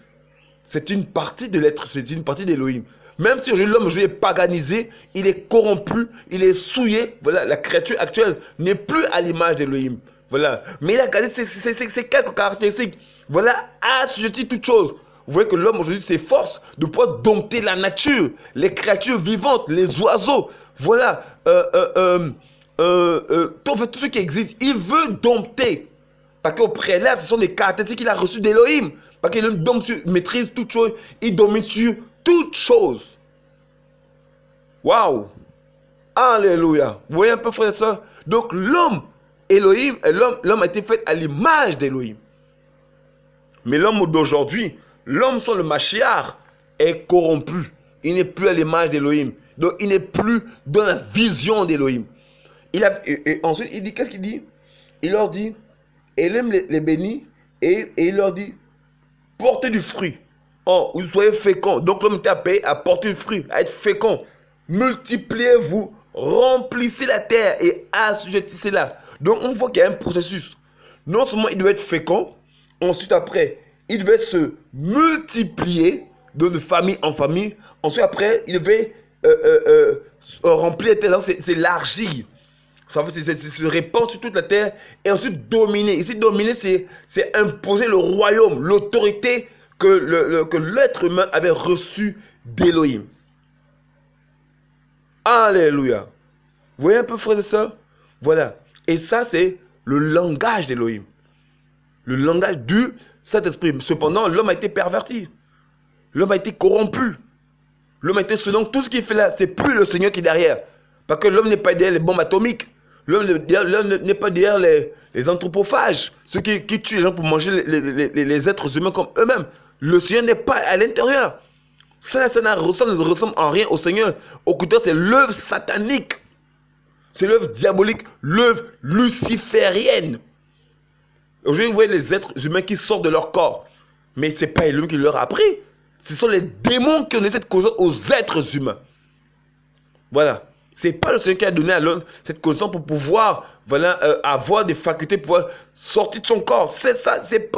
C'est une partie de l'être, c'est une partie d'Élohim. Même si aujourd'hui l'homme est paganisé, il est corrompu, il est souillé. Voilà, la créature actuelle n'est plus à l'image d'Élohim. Voilà. Mais il a gardé ces quelques caractéristiques. Voilà, assujetti toute chose. Vous voyez que l'homme aujourd'hui s'efforce de pouvoir dompter la nature, les créatures vivantes, les oiseaux. Voilà, tout ce qui existe, il veut dompter. Parce qu'au préalable, ce sont des caractéristiques qu'il a reçues d'Élohim. Parce qu'il maîtrise toute chose, il domine sur toute chose. Waouh! Alléluia! Vous voyez un peu, frère et soeur? Donc l'homme, Élohim, l'homme a été fait à l'image d'Élohim. Mais l'homme d'aujourd'hui, l'homme sans le Mashiach est corrompu. Il n'est plus à l'image d'Élohim. Donc il n'est plus dans la vision d'Élohim. Et ensuite, il dit, qu'est-ce qu'il dit? Il leur dit, Elohim les bénit et il leur dit, portez du fruit. Oh, vous soyez féconds. Donc l'homme était appelé à porter du fruit, à être fécond. Multipliez-vous, remplissez la terre et assujettissez-la. Donc on voit qu'il y a un processus. Non seulement il doit être fécond, ensuite après, il devait se multiplier de famille en famille. Ensuite après, il devait remplir la terre, s'élargir. Ça veut dire se répand sur toute la terre et ensuite dominer. Ici, dominer, c'est imposer le royaume, l'autorité que l'être humain avait reçue d'Élohim. Alléluia. Vous voyez un peu, frères et sœurs? Voilà. Et ça, c'est le langage d'Élohim. Le langage du Saint-Esprit. Cependant, l'homme a été perverti. L'homme a été corrompu. L'homme a été selon tout ce qu'il fait là. C'est plus le Seigneur qui est derrière. Parce que l'homme n'est pas derrière les bombes atomiques. L'homme n'est pas derrière les anthropophages. Ceux qui tuent les gens pour manger les êtres humains comme eux-mêmes. Le Seigneur n'est pas à l'intérieur. Ça ne ressemble en rien au Seigneur. Au contraire, c'est l'œuvre satanique. C'est l'œuvre diabolique, l'œuvre luciférienne. Aujourd'hui, vous voyez les êtres humains qui sortent de leur corps. Mais ce n'est pas Elohim qui leur a appris. Ce sont les démons qui ont donné cette connaissance aux êtres humains. Voilà. Ce n'est pas le Seigneur qui a donné à l'homme cette connaissance pour pouvoir avoir des facultés, pour pouvoir sortir de son corps. C'est ça, cette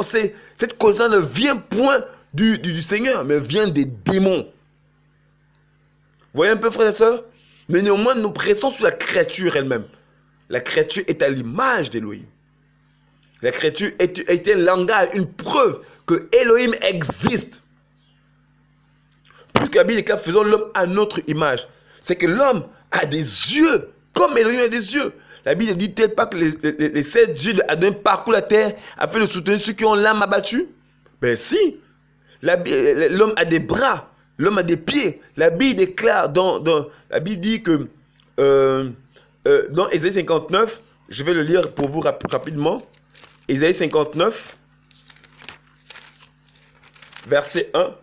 connaissance ne vient point du Seigneur, mais vient des démons. Vous voyez un peu, frères et sœurs? Mais néanmoins, nous restons sur la créature elle-même. La créature est à l'image d'Élohim. La créature est un langage, une preuve que Elohim existe. Puisque la Bible dit, faisons l'homme à notre image. C'est que l'homme a des yeux, comme Elohim a des yeux. La Bible ne dit-elle pas que les 7 yeux d'Adam parcourent la terre afin de soutenir ceux qui ont l'âme abattue? Ben si. L'homme a des bras, l'homme a des pieds. La Bible déclare, la Bible dit que dans Ésaïe 59, je vais le lire pour vous rapidement. Ésaïe 59, verset 1.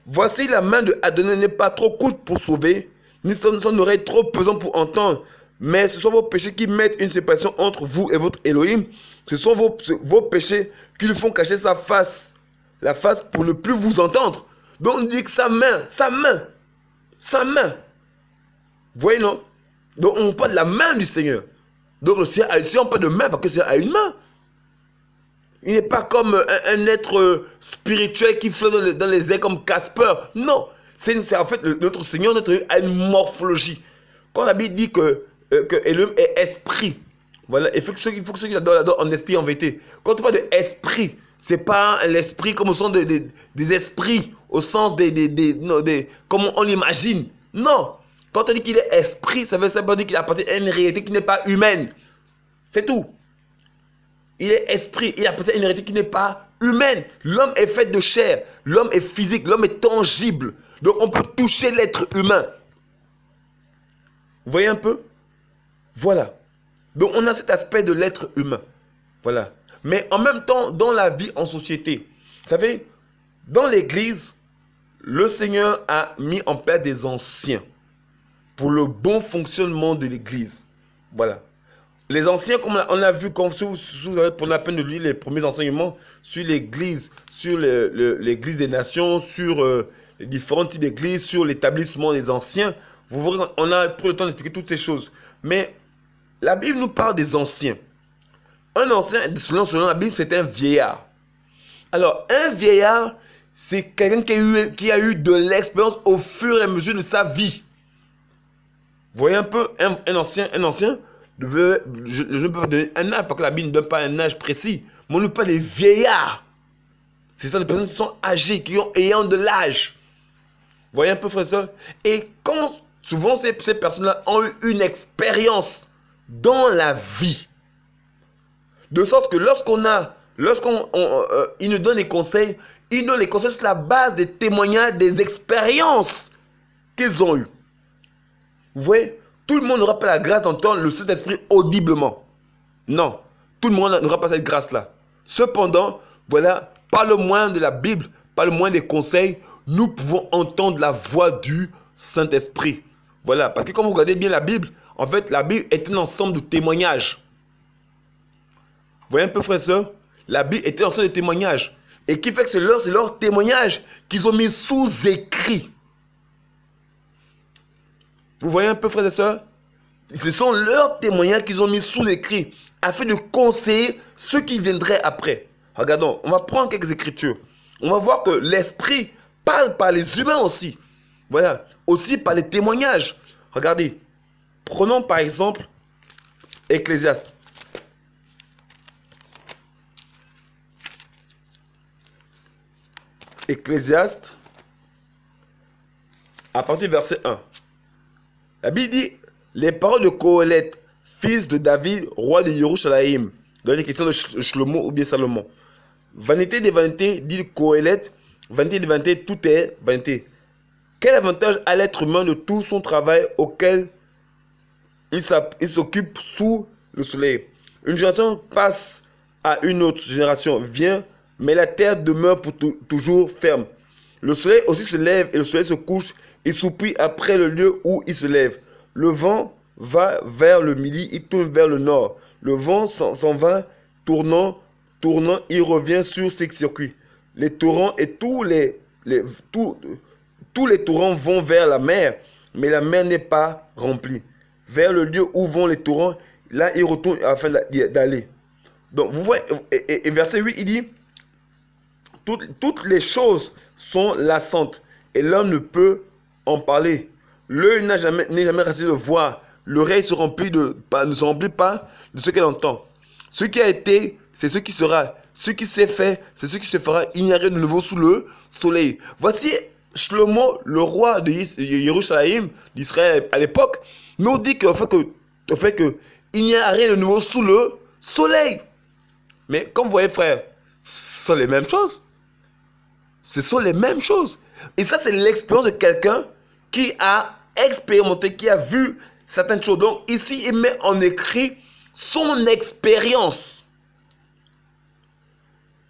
Voici la main de Adonai n'est pas trop courte pour sauver, ni son oreille trop pesante pour entendre. Mais ce sont vos péchés qui mettent une séparation entre vous et votre Elohim. Ce sont vos péchés qui lui font cacher la face pour ne plus vous entendre. Donc on dit que sa main. Vous voyez, non? Donc on parle de la main du Seigneur. Donc si on parle de main, parce que c'est à une main. Il n'est pas comme un être spirituel qui flotte dans les airs comme Casper. Non, c'est en fait notre Seigneur, a une morphologie. Quand la Bible dit que Elohim est esprit, voilà, il faut que ceux qui l'adorent en esprit, en vérité. Quand on parle d'esprit, c'est pas l'esprit comme au sens des esprits, au sens comme on l'imagine. Non, quand on dit qu'il est esprit, ça veut simplement dire qu'il appartient à une réalité qui n'est pas humaine. C'est tout. Il est esprit, il appartient à une réalité qui n'est pas humaine. L'homme est fait de chair, l'homme est physique, l'homme est tangible. Donc on peut toucher l'être humain. Vous voyez un peu? Voilà. Donc on a cet aspect de l'être humain. Voilà. Mais en même temps, dans la vie en société, vous savez, dans l'église, le Seigneur a mis en place des anciens pour le bon fonctionnement de l'église. Voilà. les anciens, comme on a vu, quand vous avez pris la peine de lire les premiers enseignements sur l'Église, sur l'Église des nations, sur les différents types d'églises, sur l'établissement des anciens, vous verrez qu'on a pris le temps d'expliquer toutes ces choses. Mais la Bible nous parle des anciens. Un ancien, selon la Bible, c'est un vieillard. Alors, un vieillard, c'est quelqu'un qui a eu de l'expérience au fur et à mesure de sa vie. Vous voyez un peu, un ancien, je ne peux pas donner un âge, parce que la Bible ne donne pas un âge précis, mais on ne parle pas des vieillards. C'est ça, des personnes qui sont âgées, ayant de l'âge. Vous voyez un peu, frère et soeur? Et quand souvent ces personnes-là ont eu une expérience dans la vie, de sorte que ils nous donnent des conseils, ils donnent les conseils sur la base des témoignages, des expériences qu'ils ont eues. Vous voyez, tout le monde n'aura pas la grâce d'entendre le Saint-Esprit audiblement. Non, tout le monde n'aura pas cette grâce-là. Cependant, voilà, par le moyen de la Bible, par le moyen des conseils, nous pouvons entendre la voix du Saint-Esprit. Voilà, parce que quand vous regardez bien la Bible, en fait, la Bible est un ensemble de témoignages. Vous voyez un peu, frère et soeur? La Bible est un ensemble de témoignages. Et qui fait que c'est leur témoignage qu'ils ont mis sous écrit. Vous voyez un peu, frères et sœurs? Ce sont leurs témoignages qu'ils ont mis sous écrit afin de conseiller ceux qui viendraient après. Regardons, on va prendre quelques écritures. On va voir que l'Esprit parle par les humains aussi. Voilà, aussi par les témoignages. Regardez, prenons par exemple Ecclésiaste. Ecclésiaste, à partir du verset 1. La Bible dit, les paroles de Qohélet, fils de David, roi de Yerushalayim, dans les questions de Shlomo ou bien Salomon. Vanité des vanités, dit Qohélet, vanité des vanités, tout est vanité. Quel avantage a l'être humain de tout son travail auquel il s'occupe sous le soleil? Une génération passe à une autre génération, vient, mais la terre demeure pour toujours ferme. Le soleil aussi se lève et le soleil se couche. Il soupire après le lieu où il se lève. Le vent va vers le midi, il tourne vers le nord. Le vent s'en va, tournant, il revient sur ses circuits. Les torrents et tous les torrents vont vers la mer, mais la mer n'est pas remplie. Vers le lieu où vont les torrents, là il retourne afin d'aller. Donc vous voyez, et verset 8, il dit, toutes les choses sont lassantes, et l'homme ne peut en parler. L'œil n'est jamais resté de voir. L'oreille ne se remplit pas de ce qu'elle entend. Ce qui a été, c'est ce qui sera. Ce qui s'est fait, c'est ce qui se fera. Il n'y a rien de nouveau sous le soleil. Voici Shlomo, le roi de Yerushalayim, d'Israël à l'époque, nous dit qu'au fait que il n'y a rien de nouveau sous le soleil. Mais comme vous voyez, frère, ce sont les mêmes choses. Ce sont les mêmes choses. Et ça, c'est l'expérience de quelqu'un qui a expérimenté, qui a vu certaines choses. Donc, ici, il met en écrit son expérience.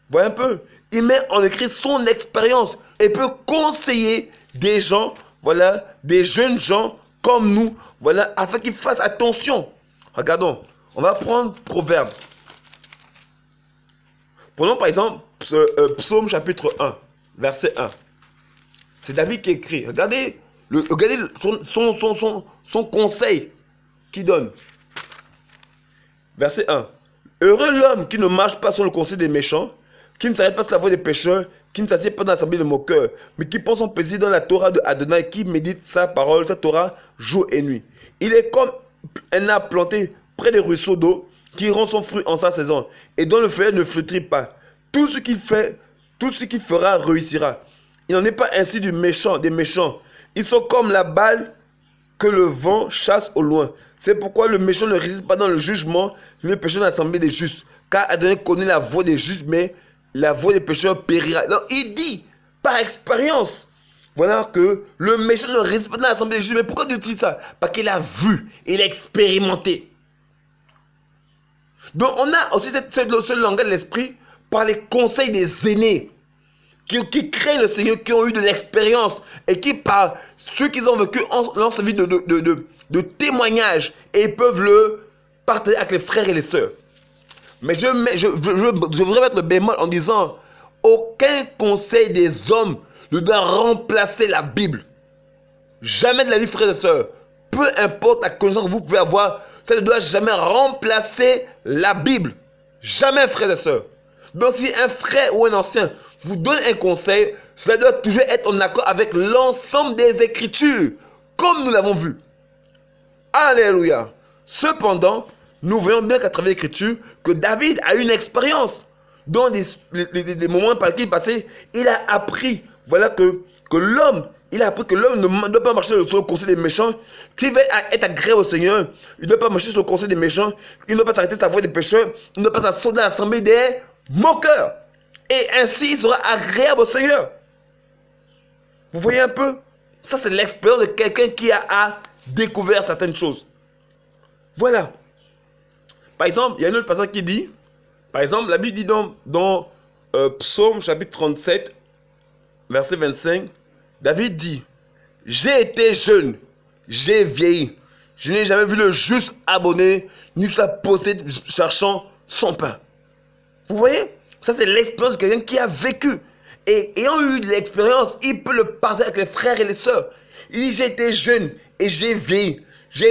Vous voyez un peu? Il met en écrit son expérience et peut conseiller des gens, voilà, des jeunes gens comme nous, voilà, afin qu'ils fassent attention. Regardons, on va prendre Proverbe. Prenons par exemple Psaume chapitre 1. Verset 1. C'est David qui écrit. Regardez son conseil qu'il donne. Verset 1. Heureux l'homme qui ne marche pas sur le conseil des méchants, qui ne s'arrête pas sur la voie des pécheurs, qui ne s'assied pas dans l'assemblée des moqueurs, mais qui prend son plaisir dans la Torah de Adonai, qui médite sa parole, sa Torah, jour et nuit. Il est comme un arbre planté près des ruisseaux d'eau, qui rend son fruit en sa saison, et dont le feuillage ne flétrit pas. Tout ce qu'il fera réussira. Il n'en est pas ainsi des méchants. Ils sont comme la balle que le vent chasse au loin. C'est pourquoi le méchant ne résiste pas dans le jugement, ni le pécheur dans l'assemblée des justes. Car Adonai connaît la voie des justes, mais la voie des pécheurs périra. Donc il dit, par expérience, voilà que le méchant ne résiste pas dans l'assemblée des justes. Mais pourquoi dit-il ça? Parce qu'il a vu, il a expérimenté. Donc on a aussi ce langage de l'esprit par les conseils des aînés qui créent le Seigneur, qui ont eu de l'expérience et qui par ceux qu'ils ont vécu ont servi de témoignage et ils peuvent le partager avec les frères et les sœurs. Mais je voudrais mettre le bémol en disant, aucun conseil des hommes ne doit remplacer la Bible. Jamais de la vie, frères et sœurs. Peu importe la connaissance que vous pouvez avoir, ça ne doit jamais remplacer la Bible. Jamais, frères et sœurs. Donc si un frère ou un ancien vous donne un conseil, cela doit toujours être en accord avec l'ensemble des Écritures, comme nous l'avons vu. Alléluia. Cependant, nous voyons bien qu'à travers l'Écriture, que David a eu une expérience. Dans des moments par lesquels il passait, il a appris, voilà, que l'homme, il a appris que l'homme ne doit pas marcher sur le conseil des méchants. S'il veut être agréable au Seigneur, il ne doit pas marcher sur le conseil des méchants, il ne doit pas s'arrêter sa voie des pécheurs, il ne doit pas s'associer à l'assemblée des moqueurs. Et ainsi, il sera agréable au Seigneur. Vous voyez un peu? Ça, c'est l'expérience de quelqu'un qui a découvert certaines choses. Voilà. Par exemple, il y a une autre passage qui dit, par exemple, la Bible dit dans Psaume chapitre 37, verset 25, David dit, « J'ai été jeune, j'ai vieilli, je n'ai jamais vu le juste abonné, ni sa postérité cherchant son pain. » Vous voyez? Ça, c'est l'expérience de quelqu'un qui a vécu. Et ayant eu de l'expérience, il peut le partager avec les frères et les sœurs. Il dit, j'ai été jeune et j'ai vieilli. Je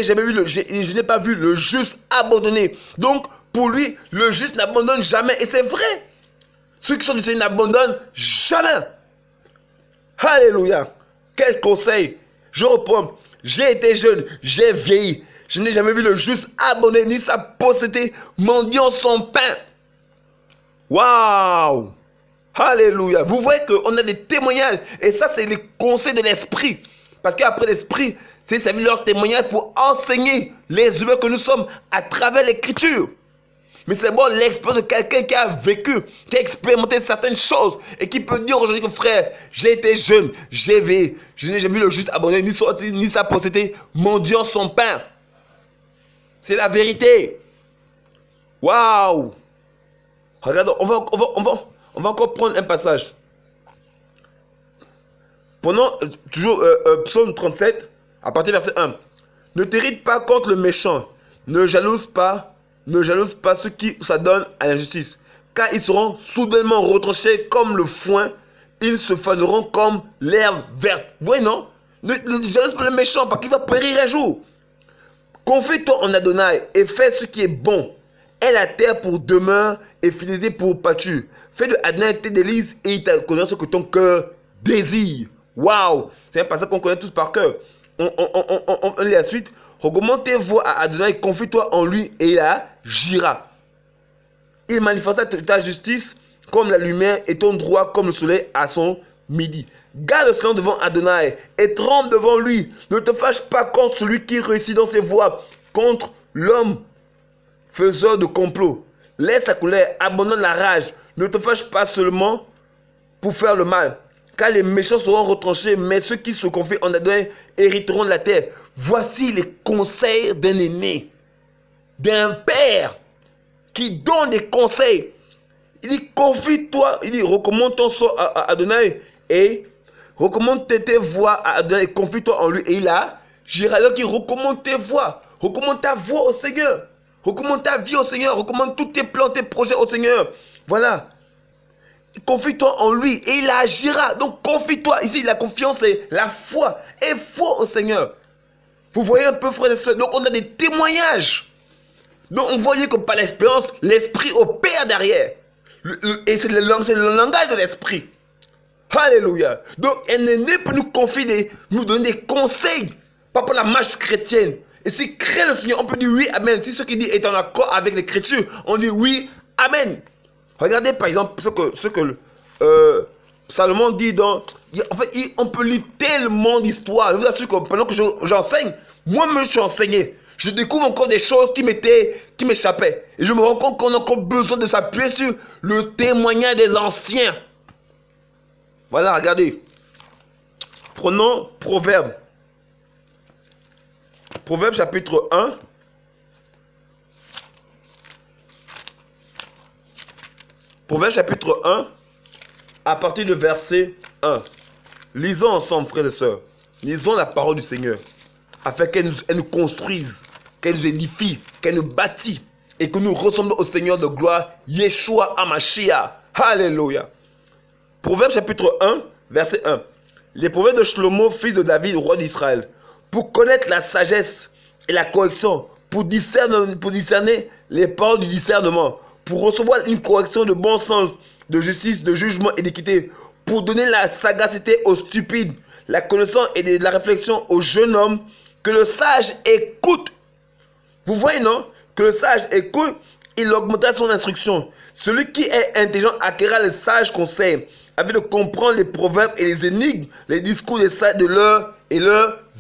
n'ai pas vu le juste abandonné. Donc, pour lui, le juste n'abandonne jamais. Et c'est vrai. Ceux qui sont du Seigneur n'abandonnent jamais. Alléluia. Quel conseil. Je reprends. J'ai été jeune, j'ai vieilli. Je n'ai jamais vu le juste abandonné, ni sa postérité mendiant son pain. Waouh. Alléluia. Vous voyez qu'on a des témoignages. Et ça, c'est les conseils de l'esprit. Parce qu'après l'esprit, c'est servi leur témoignage pour enseigner les humains que nous sommes à travers l'écriture. Mais c'est bon l'expérience de quelqu'un qui a vécu, qui a expérimenté certaines choses et qui peut dire aujourd'hui que frère, j'ai été jeune, j'ai vécu, je n'ai jamais vu le juste abandonné, ni sa postérité mendiant son pain. C'est la vérité. Waouh. Regardons, on va encore prendre un passage. Prenons toujours Psaume 37, à partir du verset 1. Ne t'irrite pas contre le méchant, ne jalouse pas ceux qui s'adonnent à l'injustice, car ils seront soudainement retranchés comme le foin, ils se faneront comme l'herbe verte. Vous voyez, non? Ne jalouse pas le méchant, parce qu'il va périr un jour. Confie-toi en Adonai et fais ce qui est bon. Aie la terre pour demeure et fidélité pour pâture. Fais de Adonai tes délices et il t'accordera ce que ton cœur désire. Waouh! C'est un passage qu'on connaît tous par cœur. On lit la suite. Recommande tes voies à Adonai, confie-toi en lui et il agira. Il manifestera ta justice comme la lumière et ton droit comme le soleil à son midi. Garde le silence devant Adonai et tremble devant lui. Ne te fâche pas contre celui qui réussit dans ses voies, contre l'homme faiseur de complot. Laisse la colère, abandonne la rage. Ne te fâche pas seulement pour faire le mal. Car les méchants seront retranchés, mais ceux qui se confient en Adonai hériteront de la terre. Voici les conseils d'un aîné, d'un père qui donne des conseils. Il dit, confie-toi, il dit, recommande ton sort à Adonai et recommande tes voies à Adonai et confie-toi en lui. Et il agira. Donc il recommande tes voies, recommande ta voix au Seigneur, recommande ta vie au Seigneur, recommande tous tes plans, tes projets au Seigneur. Voilà. Confie-toi en lui et il agira. Donc confie-toi. Ici, la confiance, c'est la foi. Et foi au Seigneur. Vous voyez un peu, frères et sœurs. Donc on a des témoignages. Donc on voyait que par l'expérience, l'esprit opère derrière. Et c'est le langage de l'esprit. Alléluia. Donc un aîné peut nous confier, nous donner des conseils par rapport à la marche chrétienne. Et si crée le Seigneur, on peut dire oui, amen. Si ce qu'il dit est en accord avec l'écriture, on dit oui, amen. Regardez par exemple ce que Salomon dit dans... En fait, on peut lire tellement d'histoires. Je vous assure que pendant que j'enseigne, moi-même je suis enseigné. Je découvre encore des choses qui m'échappaient. Et je me rends compte qu'on a encore besoin de s'appuyer sur le témoignage des anciens. Voilà, regardez. Prenons Proverbe. Proverbe chapitre 1. Proverbe chapitre 1, à partir du verset 1. Lisons ensemble, frères et sœurs. Lisons la parole du Seigneur, afin qu'elle nous construise qu'elle nous édifie, qu'elle nous bâtit et que nous ressemblons au Seigneur de gloire, Yeshua HaMashiach. Alléluia. Proverbe chapitre 1, verset 1. Les proverbes de Shlomo, fils de David, roi d'Israël, pour connaître la sagesse et la correction, pour discerner les paroles du discernement, pour recevoir une correction de bon sens, de justice, de jugement et d'équité, pour donner la sagacité aux stupides, la connaissance et de la réflexion au jeune homme, que le sage écoute. Vous voyez, non? Que le sage écoute, il augmentera son instruction. Celui qui est intelligent acquérera les sages conseils, afin de comprendre les proverbes et les énigmes, les discours des sages de leurs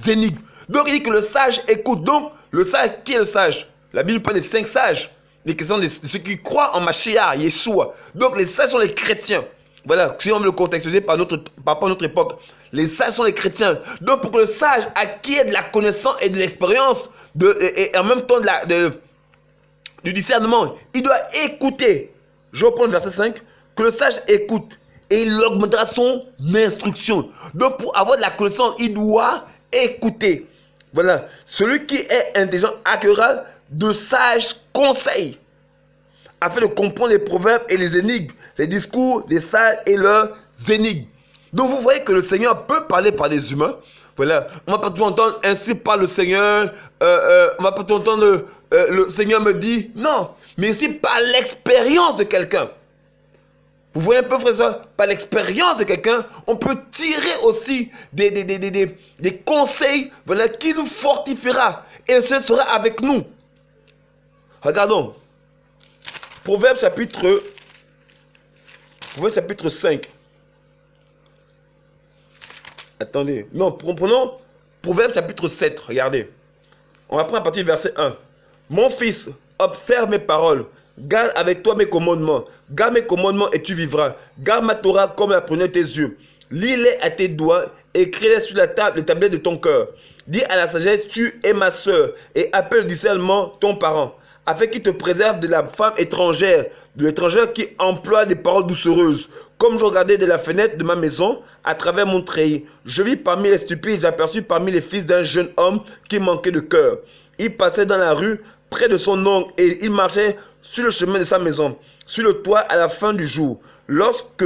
énigmes. Donc il dit que le sage écoute. Donc le sage, qui est le sage? La Bible parle des 5 sages, les questions de ceux qui croient en Mashiach, Yeshua. Donc les sages sont les chrétiens. Voilà, si on veut le contextualiser par rapport à notre époque, les sages sont les chrétiens. Donc pour que le sage acquiert de la connaissance et de l'expérience, et en même temps du discernement, il doit écouter. Je reprends le verset 5, que le sage écoute et il augmentera son instruction. Donc pour avoir de la connaissance, il doit écouter. Voilà, celui qui est intelligent acquérera de sages conseils, afin de comprendre les proverbes et les énigmes, les discours des sages et leurs énigmes. Donc vous voyez que le Seigneur peut parler par des humains. Voilà, on va pas tout entendre, ainsi parle le Seigneur, on va pas tout entendre, le Seigneur me dit, non, mais aussi par l'expérience de quelqu'un. Vous voyez un peu, frère et soeur, par l'expérience de quelqu'un, on peut tirer aussi des conseils, voilà, qui nous fortifiera, et ce sera avec nous. Regardons, Proverbe chapitre 5. Attendez, non, prenons Proverbe chapitre 7, regardez. On va prendre à partir du verset 1. Mon fils, observe mes paroles, garde avec toi mes commandements, garde mes commandements et tu vivras. Garde ma Torah comme la prunelle de tes yeux. Lis-les à tes doigts, écris-les sur la table, les tablettes de ton cœur. Dis à la sagesse, tu es ma soeur, et appelle le discernement ton parent, afin qu'il te préserve de la femme étrangère, de l'étrangère qui emploie des paroles doucereuses. Comme je regardais de la fenêtre de ma maison, à travers mon treillis, je vis parmi les stupides, j'aperçus parmi les fils d'un jeune homme qui manquait de cœur. Il passait dans la rue, près de son oncle, et il marchait sur le chemin de sa maison, sur le toit à la fin du jour, lorsque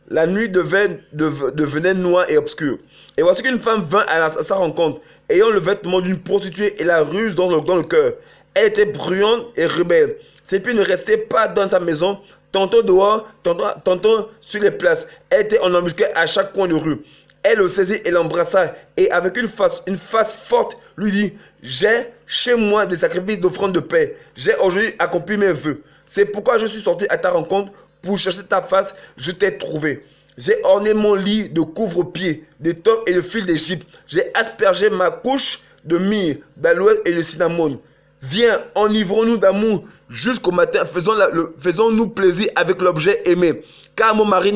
la nuit devenait noire et obscure. Et voici qu'une femme vint à sa rencontre, ayant le vêtement d'une prostituée et la ruse dans le cœur. Elle était bruyante et rebelle. Ses pieds ne restaient pas dans sa maison, tantôt dehors, tantôt sur les places. Elle était en embuscade à chaque coin de rue. Elle le saisit et l'embrassa, et avec une face forte, lui dit, j'ai chez moi des sacrifices d'offrande de paix. J'ai aujourd'hui accompli mes vœux. C'est pourquoi je suis sorti à ta rencontre pour chercher ta face. Je t'ai trouvé. J'ai orné mon lit de couvre-pied, d'étoffe et de fil d'Égypte. J'ai aspergé ma couche de myrrhe, d'aloès et de cinnamome. Viens, enivrons-nous d'amour jusqu'au matin, faisons-nous plaisir avec l'objet aimé. Car mon mari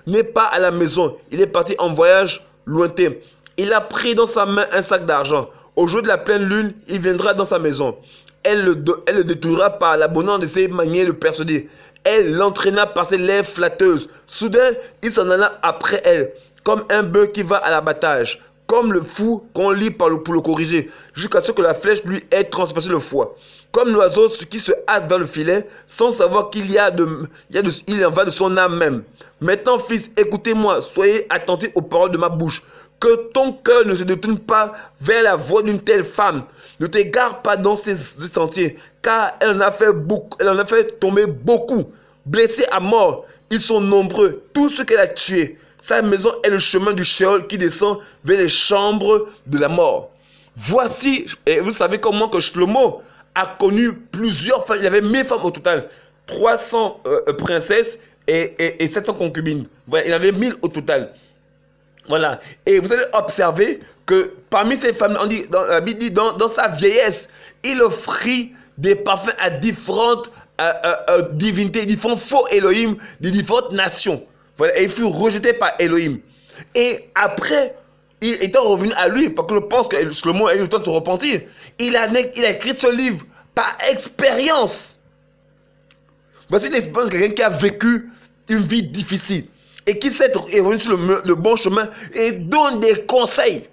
n'est pas à la maison, il est parti en voyage lointain. Il a pris dans sa main un sac d'argent. Au jour de la pleine lune, il viendra dans sa maison. Elle le détournera par l'abondance de ses manières de persuader. Elle l'entraîna par ses lèvres flatteuses. Soudain, il s'en alla après elle, comme un bœuf qui va à l'abattage, comme le fou qu'on lit pour le corriger, jusqu'à ce que la flèche lui ait transpercé le foie. Comme l'oiseau qui se hâte vers le filet, sans savoir qu'il il en va de son âme même. Maintenant, fils, écoutez-moi, soyez attentifs aux paroles de ma bouche. Que ton cœur ne se détourne pas vers la voie d'une telle femme. Ne t'égare pas dans ses sentiers, car elle en a fait tomber beaucoup. Blessés à mort, ils sont nombreux, tous ceux qu'elle a tués. Sa maison est le chemin du Sheol qui descend vers les chambres de la mort. Voici, et vous savez comment que Shlomo a connu plusieurs femmes. Il avait 1000 femmes au total, 300 princesses et 700 concubines. Voilà, il avait 1000 au total. Voilà, et vous allez observer que parmi ces femmes, on dit, la Bible dit, dans sa vieillesse, il offrit des parfums à différentes divinités, différents faux Elohim, des différentes nations. Voilà, et il fut rejeté par Elohim. Et après, il étant revenu à lui, parce que je pense que Shlomo a eu le temps de se repentir, il a écrit ce livre par expérience. Voici l'expérience de quelqu'un qui a vécu une vie difficile et qui s'est revenu sur le bon chemin et donne des conseils.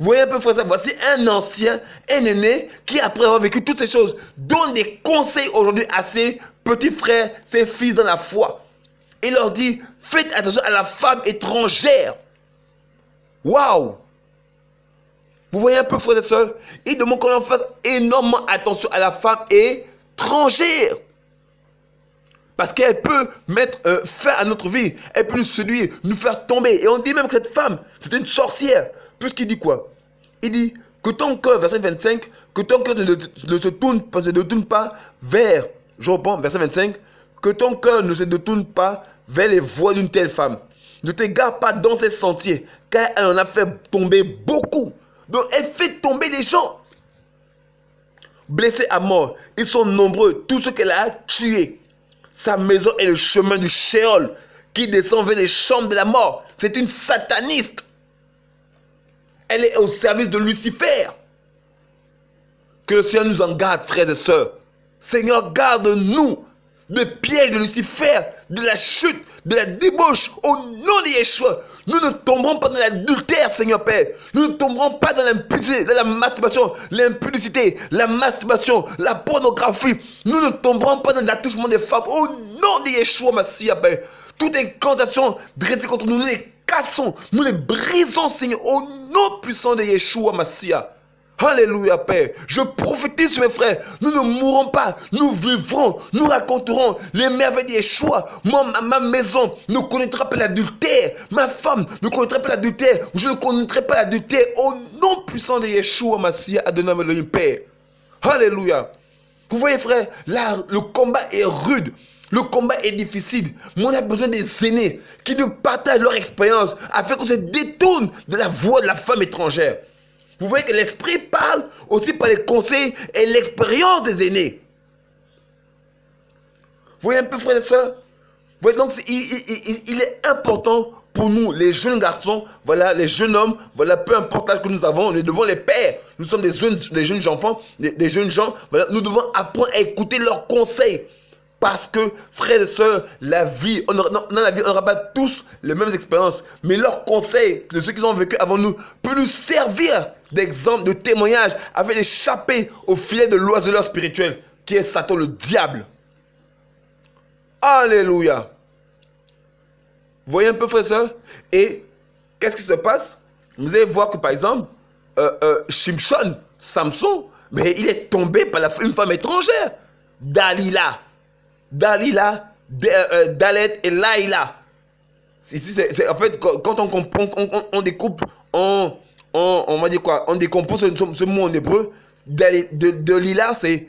Vous voyez un peu, frère, voici un ancien, un aîné, qui après avoir vécu toutes ces choses, donne des conseils aujourd'hui à ses petits frères, ses fils dans la foi. Il leur dit, faites attention à la femme étrangère. Waouh! Vous voyez un peu, frères et sœurs, il demande qu'on en fasse énormément attention à la femme étrangère. Parce qu'elle peut mettre fin à notre vie. Elle peut nous séduire, nous faire tomber. Et on dit même que cette femme, c'est une sorcière. Puisqu'il dit quoi? Il dit que ton cœur, verset 25, que ton cœur ne se tourne pas vers, je reprends, verset 25, que ton cœur ne se détourne pas vers les voies d'une telle femme. Ne t'égare pas dans ses sentiers, car elle en a fait tomber beaucoup. Donc elle fait tomber les gens. Blessés à mort, ils sont nombreux, tous ceux qu'elle a tués. Sa maison est le chemin du Sheol qui descend vers les chambres de la mort. C'est une sataniste. Elle est au service de Lucifer. Que le Seigneur nous en garde, frères et sœurs. Seigneur, garde-nous des pièges de Lucifer, de la chute, de la débauche, au nom de Yeshua. Nous ne tomberons pas dans l'adultère, Seigneur Père. Nous ne tomberons pas dans l'impudicité, dans la masturbation, l'impudicité, la masturbation, la pornographie. Nous ne tomberons pas dans l'attouchement des femmes, au nom de Yeshua, Massia Père. Toute incantation dressée contre nous, nous les cassons, nous les brisons, Seigneur, au nom puissant de Yeshua, Massia. Alléluia, Père. Je prophétise sur mes frères. Nous ne mourrons pas. Nous vivrons. Nous raconterons les merveilles de Yeshua. Ma maison ne connaîtra pas l'adultère. Ma femme ne connaîtra pas l'adultère. Je ne connaîtrai pas l'adultère. Au nom puissant de Yeshua, Massia, Adonai Elohim, Père. Alléluia. Vous voyez, frère, là, le combat est rude. Le combat est difficile. Mais on a besoin des aînés qui nous partagent leur expérience afin qu'on se détourne de la voie de la femme étrangère. Vous voyez que l'esprit parle aussi par les conseils et l'expérience des aînés. Vous voyez un peu, frères et sœurs? Vous voyez, donc il est important pour nous, les jeunes garçons, voilà, les jeunes hommes, voilà, peu importe l'âge que nous avons, nous devons les pères. Nous sommes des jeunes enfants, des jeunes gens, voilà, nous devons apprendre à écouter leurs conseils. Parce que, frères et sœurs, la vie, dans la vie, on n'aura pas tous les mêmes expériences. Mais leurs conseils, de ceux qui ont vécu avant nous, peuvent nous servir d'exemple, de témoignage, afin d'échapper au filet de l'oiseleur spirituel, qui est Satan, le diable. Alléluia. Vous voyez un peu, frères et sœurs? Et qu'est-ce qui se passe? Vous allez voir que, par exemple, Shimshon, Samson, mais il est tombé par une femme étrangère. Dalila, Dalet et Laïla. En fait, quand on découpe, on va dire quoi? On décompose ce mot en hébreu. Dalila, c'est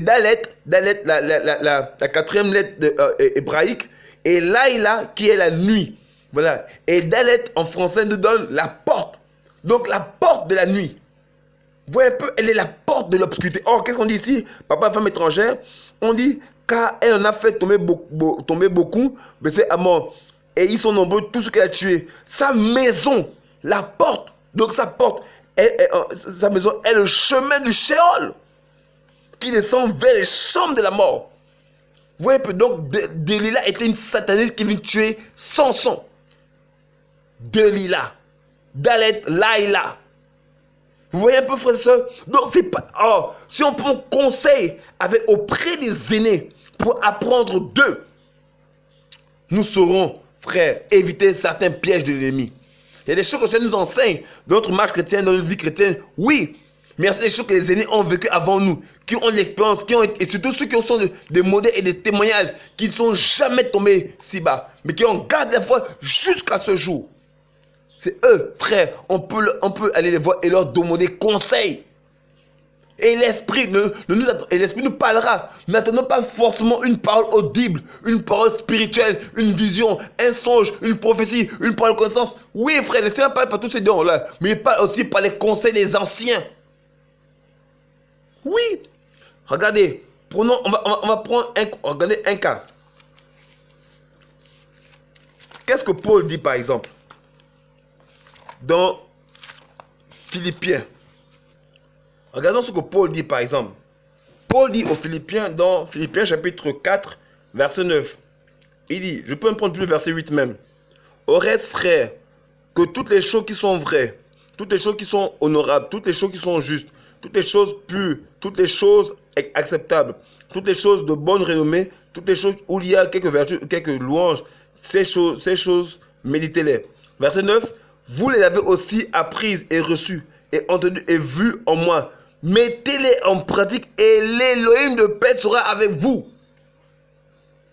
Dalet, la quatrième lettre hébraïque. Et Laïla, qui est la nuit. Voilà. Et Dalet, en français, nous donne la porte. Donc, la porte de la nuit. Vous voyez un peu, elle est la porte de l'obscurité. Or, qu'est-ce qu'on dit ici? Papa, femme étrangère. On dit, car elle en a fait tomber beaucoup, mais c'est à mort. Et ils sont nombreux, tous ceux qu'elle a tués. Sa maison, la porte, donc sa porte, sa maison est le chemin du Sheol, qui descend vers les chambres de la mort. Vous voyez un peu, donc Delilah était une sataniste qui vient tuer Samson. Delilah, Dalet, Laïla. Vous voyez un peu, frères et sœurs? Donc, c'est pas. Oh, si on prend conseil auprès des aînés pour apprendre d'eux, nous saurons, frères, éviter certains pièges de l'ennemi. Il y a des choses que ça nous enseigne dans notre marche chrétienne, dans notre vie chrétienne, oui. Mais il y a des choses que les aînés ont vécues avant nous, qui ont de l'expérience, et surtout ceux qui sont des modèles et des témoignages, qui ne sont jamais tombés si bas, mais qui ont gardé la foi jusqu'à ce jour. C'est eux, frères, on peut aller les voir et leur demander conseil. Et l'esprit nous parlera. N'attendons pas forcément une parole audible, une parole spirituelle, une vision, un songe, une prophétie, une parole de connaissance. Oui, frère, le Seigneur parle par tous ces dons-là, mais il parle aussi par les conseils des anciens. Oui. Regardez, on va prendre regardez un cas. Qu'est-ce que Paul dit par exemple? Dans Philippiens. Regardons ce que Paul dit par exemple. Paul dit aux Philippiens dans Philippiens chapitre 4, verset 9. Il dit, je peux me prendre plus le verset 8 même. Au reste, frères, que toutes les choses qui sont vraies, toutes les choses qui sont honorables, toutes les choses qui sont justes, toutes les choses pures, toutes les choses acceptables, toutes les choses de bonne renommée, toutes les choses où il y a quelques vertus, quelques louanges, ces choses, méditez-les. Verset 9, vous les avez aussi apprises et reçues et entendues et vues en moi. Mettez-les en pratique et l'Élohim de paix sera avec vous.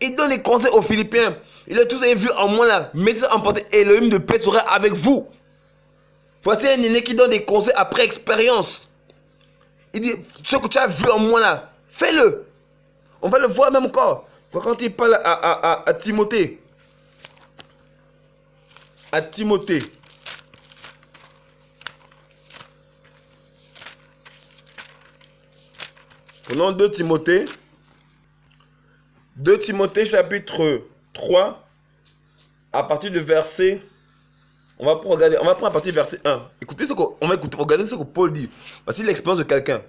Il donne les conseils aux Philippiens. Il a tous vu en moi là. Mettez en pratique et l'Élohim de paix sera avec vous. Voici un aîné qui donne des conseils après expérience. Il dit, ce que tu as vu en moi là, fais-le. On va le voir même encore. Quand il parle à Timothée. À Timothée. Prenons 2 Timothée. 2 Timothée chapitre 3. À partir du verset... On va prendre à partir du verset 1. Écoutez regardez ce que Paul dit. Voici l'expérience de quelqu'un.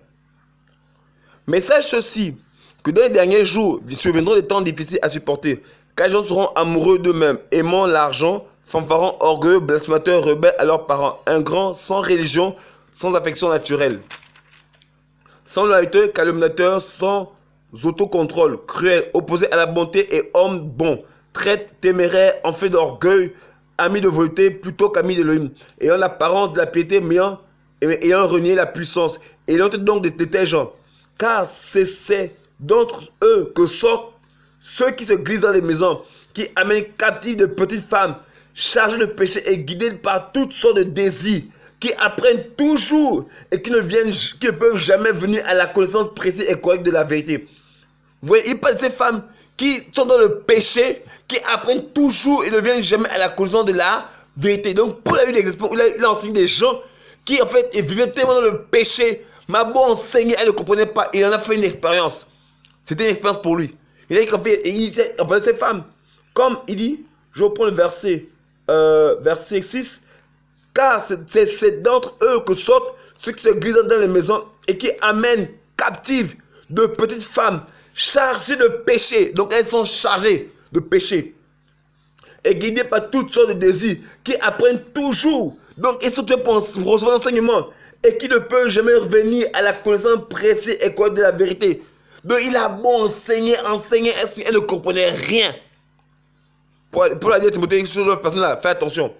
Mais sache ceci, que dans les derniers jours, surviendront des temps difficiles à supporter, car les gens seront amoureux d'eux-mêmes, aimant l'argent, fanfarons, orgueilleux, blasphémateurs, rebelles à leurs parents, ingrats, sans religion, sans affection naturelle, sans loyauté, calomniateurs, sans autocontrôle, cruels, opposés à la bonté et hommes bons, traîtres, téméraires, enflés d'orgueil, amis de volonté plutôt qu'amis de l'Élohim, ayant l'apparence de la piété, mais ayant renié la puissance, ayant donc de tels gens. Car c'est d'entre eux que sortent ceux qui se glissent dans les maisons, qui amènent captives de petites femmes, chargées de péché et guidées par toutes sortes de désirs, qui apprennent toujours et qui ne peuvent jamais venir à la connaissance précise et correcte de la vérité. Vous voyez, il parle de ces femmes qui sont dans le péché, qui apprennent toujours et ne viennent jamais à la connaissance de la vérité. Donc, Paul a eu des expériences, il a enseigné des gens qui, en fait, vivaient tellement dans le péché, m'a beau enseigner, elle ne comprenait pas. Il en a fait une expérience. C'était une expérience pour lui. Il a dit qu'en fait, il parlait de ces femmes. Comme il dit, je reprends le verset 6. Car c'est d'entre eux que sortent ceux qui se glissent dans les maisons et qui amènent captives de petites femmes chargées de péché. Donc elles sont chargées de péché. Et guidées par toutes sortes de désirs qui apprennent toujours. Donc ils sont pour recevoir l'enseignement. Et qui ne peut jamais revenir à la connaissance précise et correcte de la vérité. Donc il a beau enseigner, elle ne comprenait rien. Pour la dire à Timothée, sur cette personne-là, fais attention.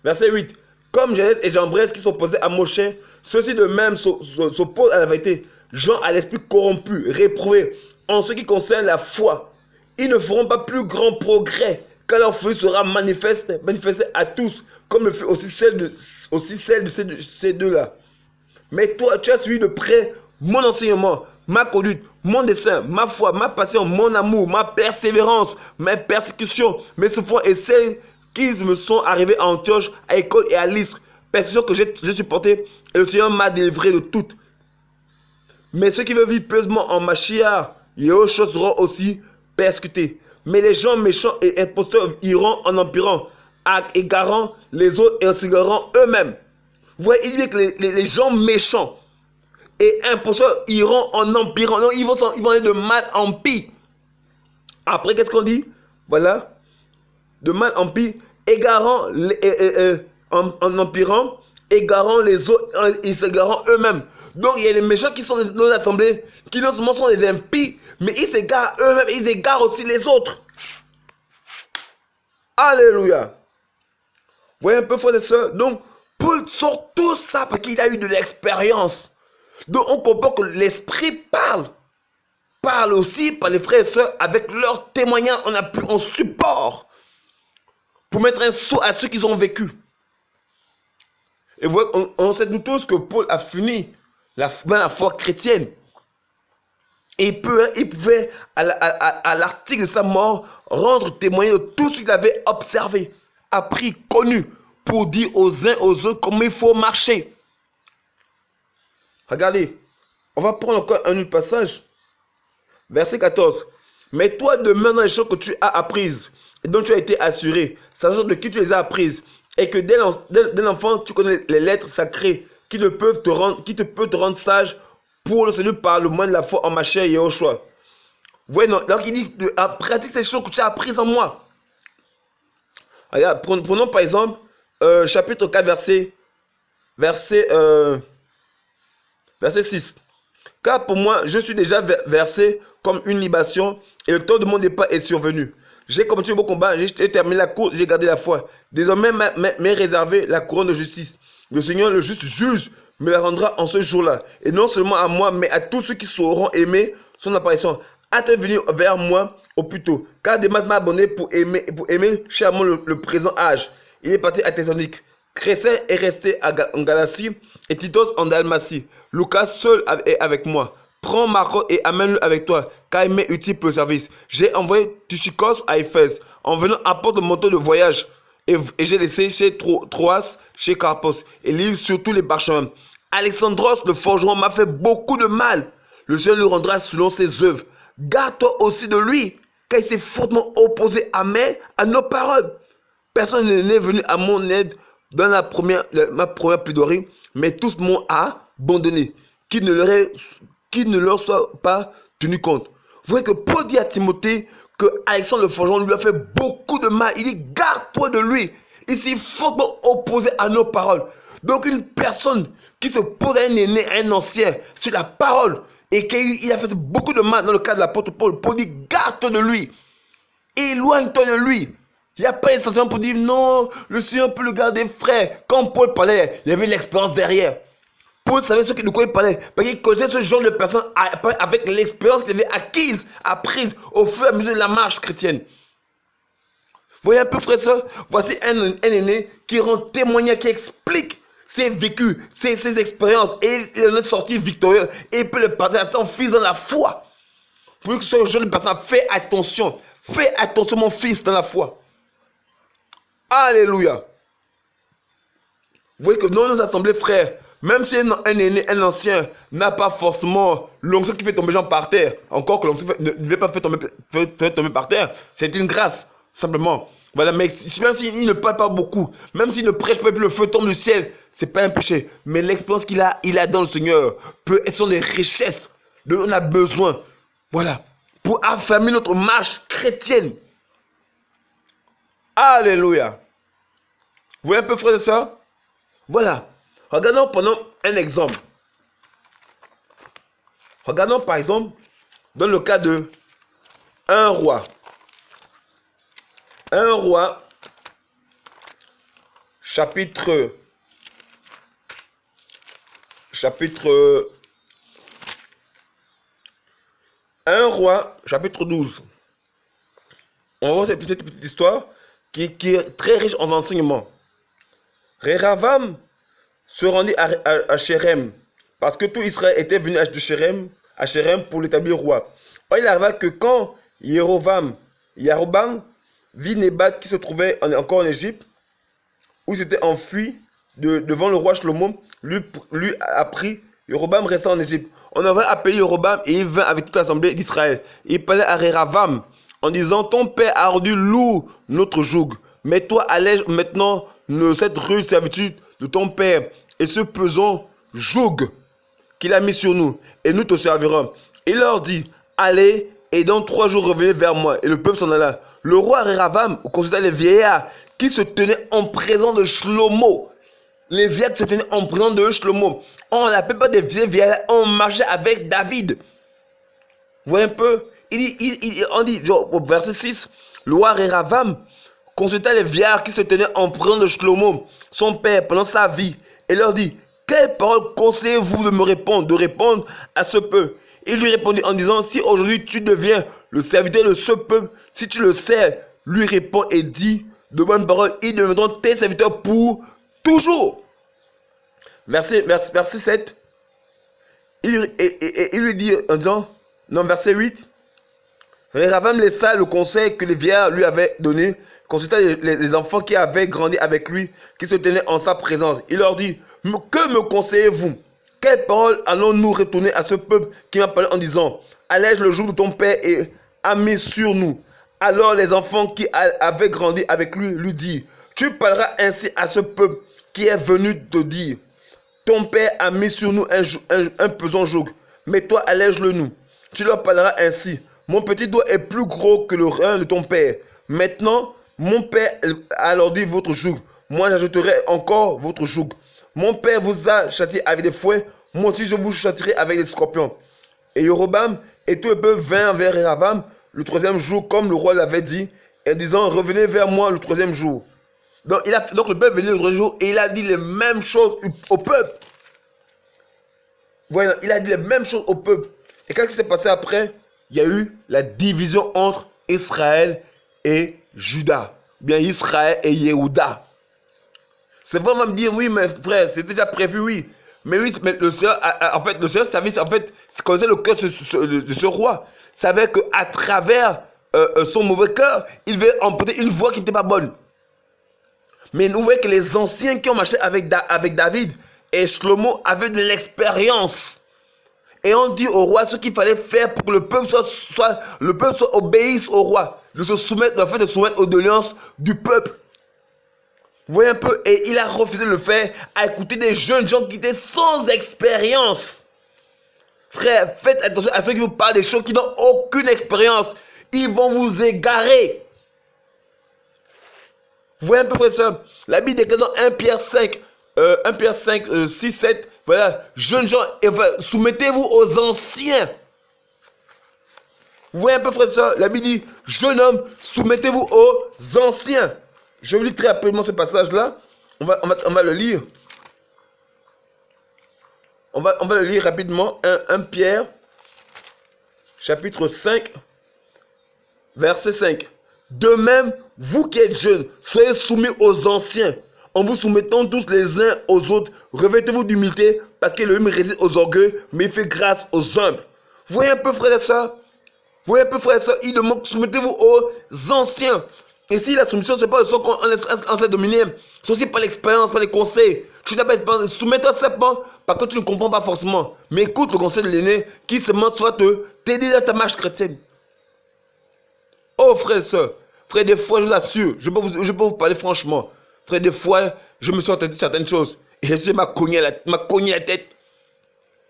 Verset 8. Comme Janès et Jambres qui s'opposaient à Moshe, ceux-ci de même s'opposent à la vérité. Gens à l'esprit corrompu, réprouvés, en ce qui concerne la foi. Ils ne feront pas plus grand progrès, car leur fruit sera manifesté à tous, comme le fut aussi celle de ces deux-là. Mais toi, tu as suivi de près mon enseignement, ma conduite, mon dessein, ma foi, ma passion, mon amour, ma persévérance, mes persécutions, mes souffrances et celles qui me sont arrivées à Antioche, à École et à Lystre. Persécutions que j'ai supportées et le Seigneur m'a délivré de toutes. Mais ceux qui veulent vivre pieusement en Mashiach, Yahushua seront aussi persécutés. Mais les gens méchants et imposteurs iront en empirant, égarant les autres et en s'égarant eux-mêmes. Vous voyez, il dit que les gens méchants et imposteurs iront en empirant. Non, ils vont aller de mal en pire. Après, qu'est-ce qu'on dit? Voilà. De mal en pire, égarant en empirant, égarant les autres, ils s'égarant eux-mêmes. Donc, il y a les méchants qui sont dans l'assemblée, qui non seulement sont des impies, mais ils s'égarent eux-mêmes, ils égarent aussi les autres. Alléluia. Vous voyez un peu, frères et sœurs? Donc, Paul sort tout ça parce qu'il a eu de l'expérience. Donc, on comprend que l'esprit parle aussi par les frères et sœurs avec leur témoignage. On support pour mettre un saut à ceux qui ont vécu. Et vous voyez, on sait nous tous que Paul a fini dans la foi chrétienne. Et il pouvait, à l'article de sa mort, rendre témoignage de tout ce qu'il avait observé, appris, connu, pour dire aux uns aux autres comment il faut marcher. Regardez, on va prendre encore un autre passage. Verset 14. Mais toi, demeure dans les choses que tu as apprises et dont tu as été assuré, sachant de qui tu les as apprises, et que dès l'enfant, tu connais les lettres sacrées qui peuvent te rendre sage pour le salut par le moyen de la foi en Mashiach et Yahushua. Vous voyez, non? Donc il dit, pratique ces choses que tu as apprises en moi. Regarde, prenons par exemple chapitre 4, verset verset 6. Car pour moi, je suis déjà versé comme une libation et le temps de mon départ est survenu. J'ai combattu mon combat, j'ai terminé la course, j'ai gardé la foi. Désormais m'est réservé la couronne de justice. Le Seigneur, le juste juge, me la rendra en ce jour-là. Et non seulement à moi, mais à tous ceux qui sauront aimer son apparition. Hâte de venir vers moi au plus tôt. Car Démas m'a abonné pour aimer chèrement le présent âge. Il est parti à Thessalonique. Crescens est resté en Galatie et Titos en Dalmatie. Lucas seul est avec moi. Prends Marco et amène-le avec toi, car il m'est utile pour le service. J'ai envoyé Tychicos à Éphèse. En venant, apporte le manteau de voyage. Et j'ai laissé chez Troas, chez Carpos, et livre surtout les parchemins. Alexandros, le forgeron, m'a fait beaucoup de mal. Le Seigneur lui rendra selon ses œuvres. Garde-toi aussi de lui, car il s'est fortement opposé à nos paroles. Personne n'est venu à mon aide dans ma première plaidoirie, mais tous m'ont abandonné, qui ne leur soit pas tenu compte. Vous voyez que Paul dit à Timothée que Alexandre le forgeron lui a fait beaucoup de mal. Il dit, garde-toi de lui. Il s'est fortement opposé à nos paroles. Donc une personne qui se pose à un aîné, un ancien, sur la parole, et qu'il a fait beaucoup de mal dans le cas de l'apôtre Paul, Paul dit, garde-toi de lui. Éloigne-toi de lui. Il n'y a pas de sentiment pour dire non, le Seigneur peut le garder frais. Quand Paul parlait, il y avait l'expérience derrière. Paul savait ce de quoi il parlait. Parce qu'il connaissait ce genre de personnes avec l'expérience qu'il avait apprise au fur et à mesure de la marche chrétienne. Vous voyez un peu, frère et soeur, voici un aîné qui rend témoignage, qui explique ses vécus, ses expériences. Et il en est sorti victorieux. Et il peut le partager à son fils dans la foi. Pour que ce genre de personne, fais attention mon fils dans la foi. Alléluia. Vous voyez que dans nos assemblées, frères, même si un aîné, un ancien n'a pas forcément l'onction qui fait tomber les gens par terre, encore que l'onction ne veut pas faire tomber par terre, c'est une grâce, simplement. Voilà, mais même s'il ne parle pas beaucoup, même s'il ne prêche pas et puis le feu tombe du ciel, c'est pas un péché. Mais l'expérience qu'il a dans le Seigneur, elles sont des richesses dont on a besoin. Voilà, pour affermir notre marche chrétienne. Alléluia. Vous voyez un peu, frère et sœurs? Voilà. Regardons pendant un exemple. Regardons par exemple dans le cas de un roi. Un roi, chapitre 12. On va voir cette petite histoire qui est très riche en enseignements. Réhavam se rendit à Shérem, parce que tout Israël était venu à Shérem pour l'établir roi. Or, il arriva que quand Yaroboam vit Nébat qui se trouvait encore en Égypte, où il s'était enfui devant le roi Shlomo, lui a pris. Yaroboam resta en Égypte. On avait appelé Yaroboam et il vint avec toute l'assemblée d'Israël. Il parlait à Réhavam en disant, ton père a rendu lourd notre joug, mais toi allège maintenant cette rude servitude de ton père et ce pesant joug qu'il a mis sur nous, et nous te servirons. Il leur dit, allez, et dans 3 jours revenez vers moi. Et le peuple s'en alla. Le roi Réhavam consulta les vieillards qui se tenaient en présence de Shlomo. Les vieillards qui se tenaient en présence de Shlomo. On l'appelle pas des vieillards, on marchait avec David. Vous voyez un peu? On dit, au verset 6, le roi Réhavam consulta les vieillards qui se tenaient en présence de Shlomo, son père, pendant sa vie, et leur dit, quelle parole conseillez-vous de répondre à ce peuple? Il lui répondit en disant, si aujourd'hui tu deviens le serviteur de ce peuple, si tu le sais, lui répond et dit de bonnes paroles, ils deviendront tes serviteurs pour toujours. Verset 7, il lui dit en disant, non, verset 8, Réhavam laissa le conseil que les vieillards lui avaient donné, consulta les enfants qui avaient grandi avec lui, qui se tenaient en sa présence. Il leur dit, que me conseillez-vous? Quelle parole allons-nous retourner à ce peuple qui m'a parlé en disant, allège le joug de ton père et a mis sur nous? Alors les enfants qui avaient grandi avec lui dirent, tu parleras ainsi à ce peuple qui est venu te dire, ton père a mis sur nous un pesant joug, mais toi allège-le nous. Tu leur parleras ainsi, mon petit doigt est plus gros que le rein de ton père. Maintenant, mon père a alors dit votre joug, moi j'ajouterai encore votre joug. mon père vous a châtié avec des fouets, moi aussi je vous châtierai avec des scorpions. Et Jéroboam et tout le peuple vinrent vers Réhavam le troisième jour, comme le roi l'avait dit, en disant, revenez vers moi le troisième jour. Donc le peuple venait le troisième jour et il a dit les mêmes choses au peuple. Voilà, il a dit les mêmes choses au peuple. Et qu'est-ce qui s'est passé après? Il y a eu la division entre Israël et Juda. Bien Israël et Yehuda. C'est vrai, on va me dire, oui, mais frère, c'est déjà prévu, oui. Mais oui, mais le Seigneur, en fait, le Seigneur savait, en fait, connaissait le cœur de ce roi. Savait qu'à travers son mauvais cœur, il veut emporter une voix qui n'était pas bonne. Mais nous voyons que les anciens qui ont marché avec David et Shlomo avaient de l'expérience. Et on dit au roi ce qu'il fallait faire pour que le peuple soit obéisse au roi. De se soumettre, en fait, de se soumettre aux doléances du peuple. Vous voyez un peu, et il a refusé de le faire à écouter des jeunes gens qui étaient sans expérience. Frère, faites attention à ceux qui vous parlent des choses qui n'ont aucune expérience. Ils vont vous égarer. Vous voyez un peu, frère et soeur, la Bible déclare dans 1 Pierre 5, 6, 7, voilà, jeunes gens, soumettez-vous aux anciens. Vous voyez un peu, frère et soeur, la Bible dit, jeune homme, soumettez-vous aux anciens. Je vous lis très rapidement ce passage-là. On va le lire. On va le lire rapidement. 1 Pierre, chapitre 5, verset 5. De même, vous qui êtes jeunes, soyez soumis aux anciens. En vous soumettant tous les uns aux autres, revêtez-vous d'humilité, parce que l'homme résiste aux orgueils, mais il fait grâce aux humbles. Vous voyez un peu, frère et soeur? Vous voyez un peu, frère et soeur? Il demande, soumettez-vous aux anciens. Et si la soumission, ce n'est pas le son qu'on laisse dominer, c'est aussi par l'expérience, par les conseils. Tu n'as pas soumettre simplement parce que tu ne comprends pas forcément. Mais écoute le conseil de l'aîné qui seulement soit t'aider dans ta marche chrétienne. Oh frère et soeur, frère, des fois, je vous assure, je peux vous parler franchement. Frère, des fois, je me suis entendu certaines choses. Et Jésus m'a cogné la tête.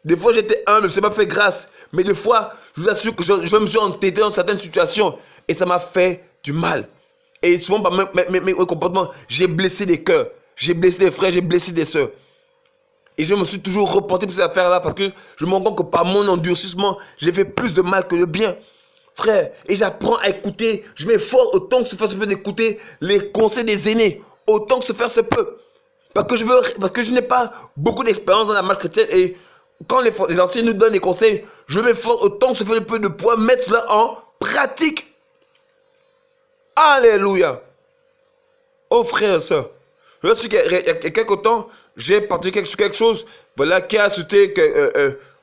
Des fois, j'étais humble, le Seigneur m'a fait grâce. Mais des fois, je vous assure que je me suis entêté dans certaines situations. Et ça m'a fait du mal. Et souvent, par mes comportements, j'ai blessé des cœurs. J'ai blessé des frères, j'ai blessé des sœurs. Et je me suis toujours repenté pour cette affaire-là parce que je me rends compte que par mon endurcissement, j'ai fait plus de mal que de bien. Frère, et j'apprends à écouter. Je m'efforce autant que se faire se peut d'écouter les conseils des aînés. Autant que se faire se peut. Parce que je n'ai pas beaucoup d'expérience dans la marche chrétienne. Et quand les anciens nous donnent des conseils, je m'efforce autant que se faire le peu de poids, mettre cela en pratique. Alléluia. Oh frère et soeur, je sais qu'il y a quelques temps, j'ai participé sur quelque chose, voilà, qui a sauté,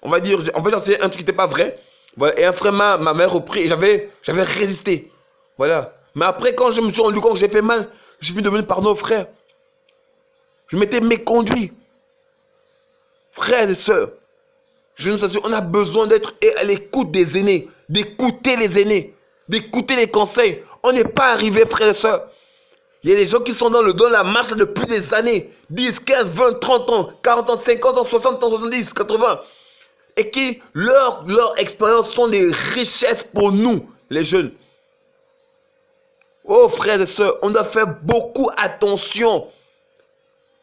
on va dire, en fait j'enseignais un truc qui n'était pas vrai, voilà, et un frère m'a repris et j'avais résisté, voilà. Mais après quand je me suis rendu compte que j'ai fait mal, je suis devenu pardon au frère. Je m'étais méconduit. Frères et sœurs, je nous assure, on a besoin d'être à l'écoute des aînés, d'écouter les aînés, d'écouter les conseils. On n'est pas arrivé, frères et sœurs. Il y a des gens qui sont dans la marche depuis des années. 10, 15, 20, 30 ans, 40 ans, 50 ans, 60 ans, 70, 80. Et qui, leur expérience sont des richesses pour nous, les jeunes. Oh, frères et sœurs, on doit faire beaucoup attention.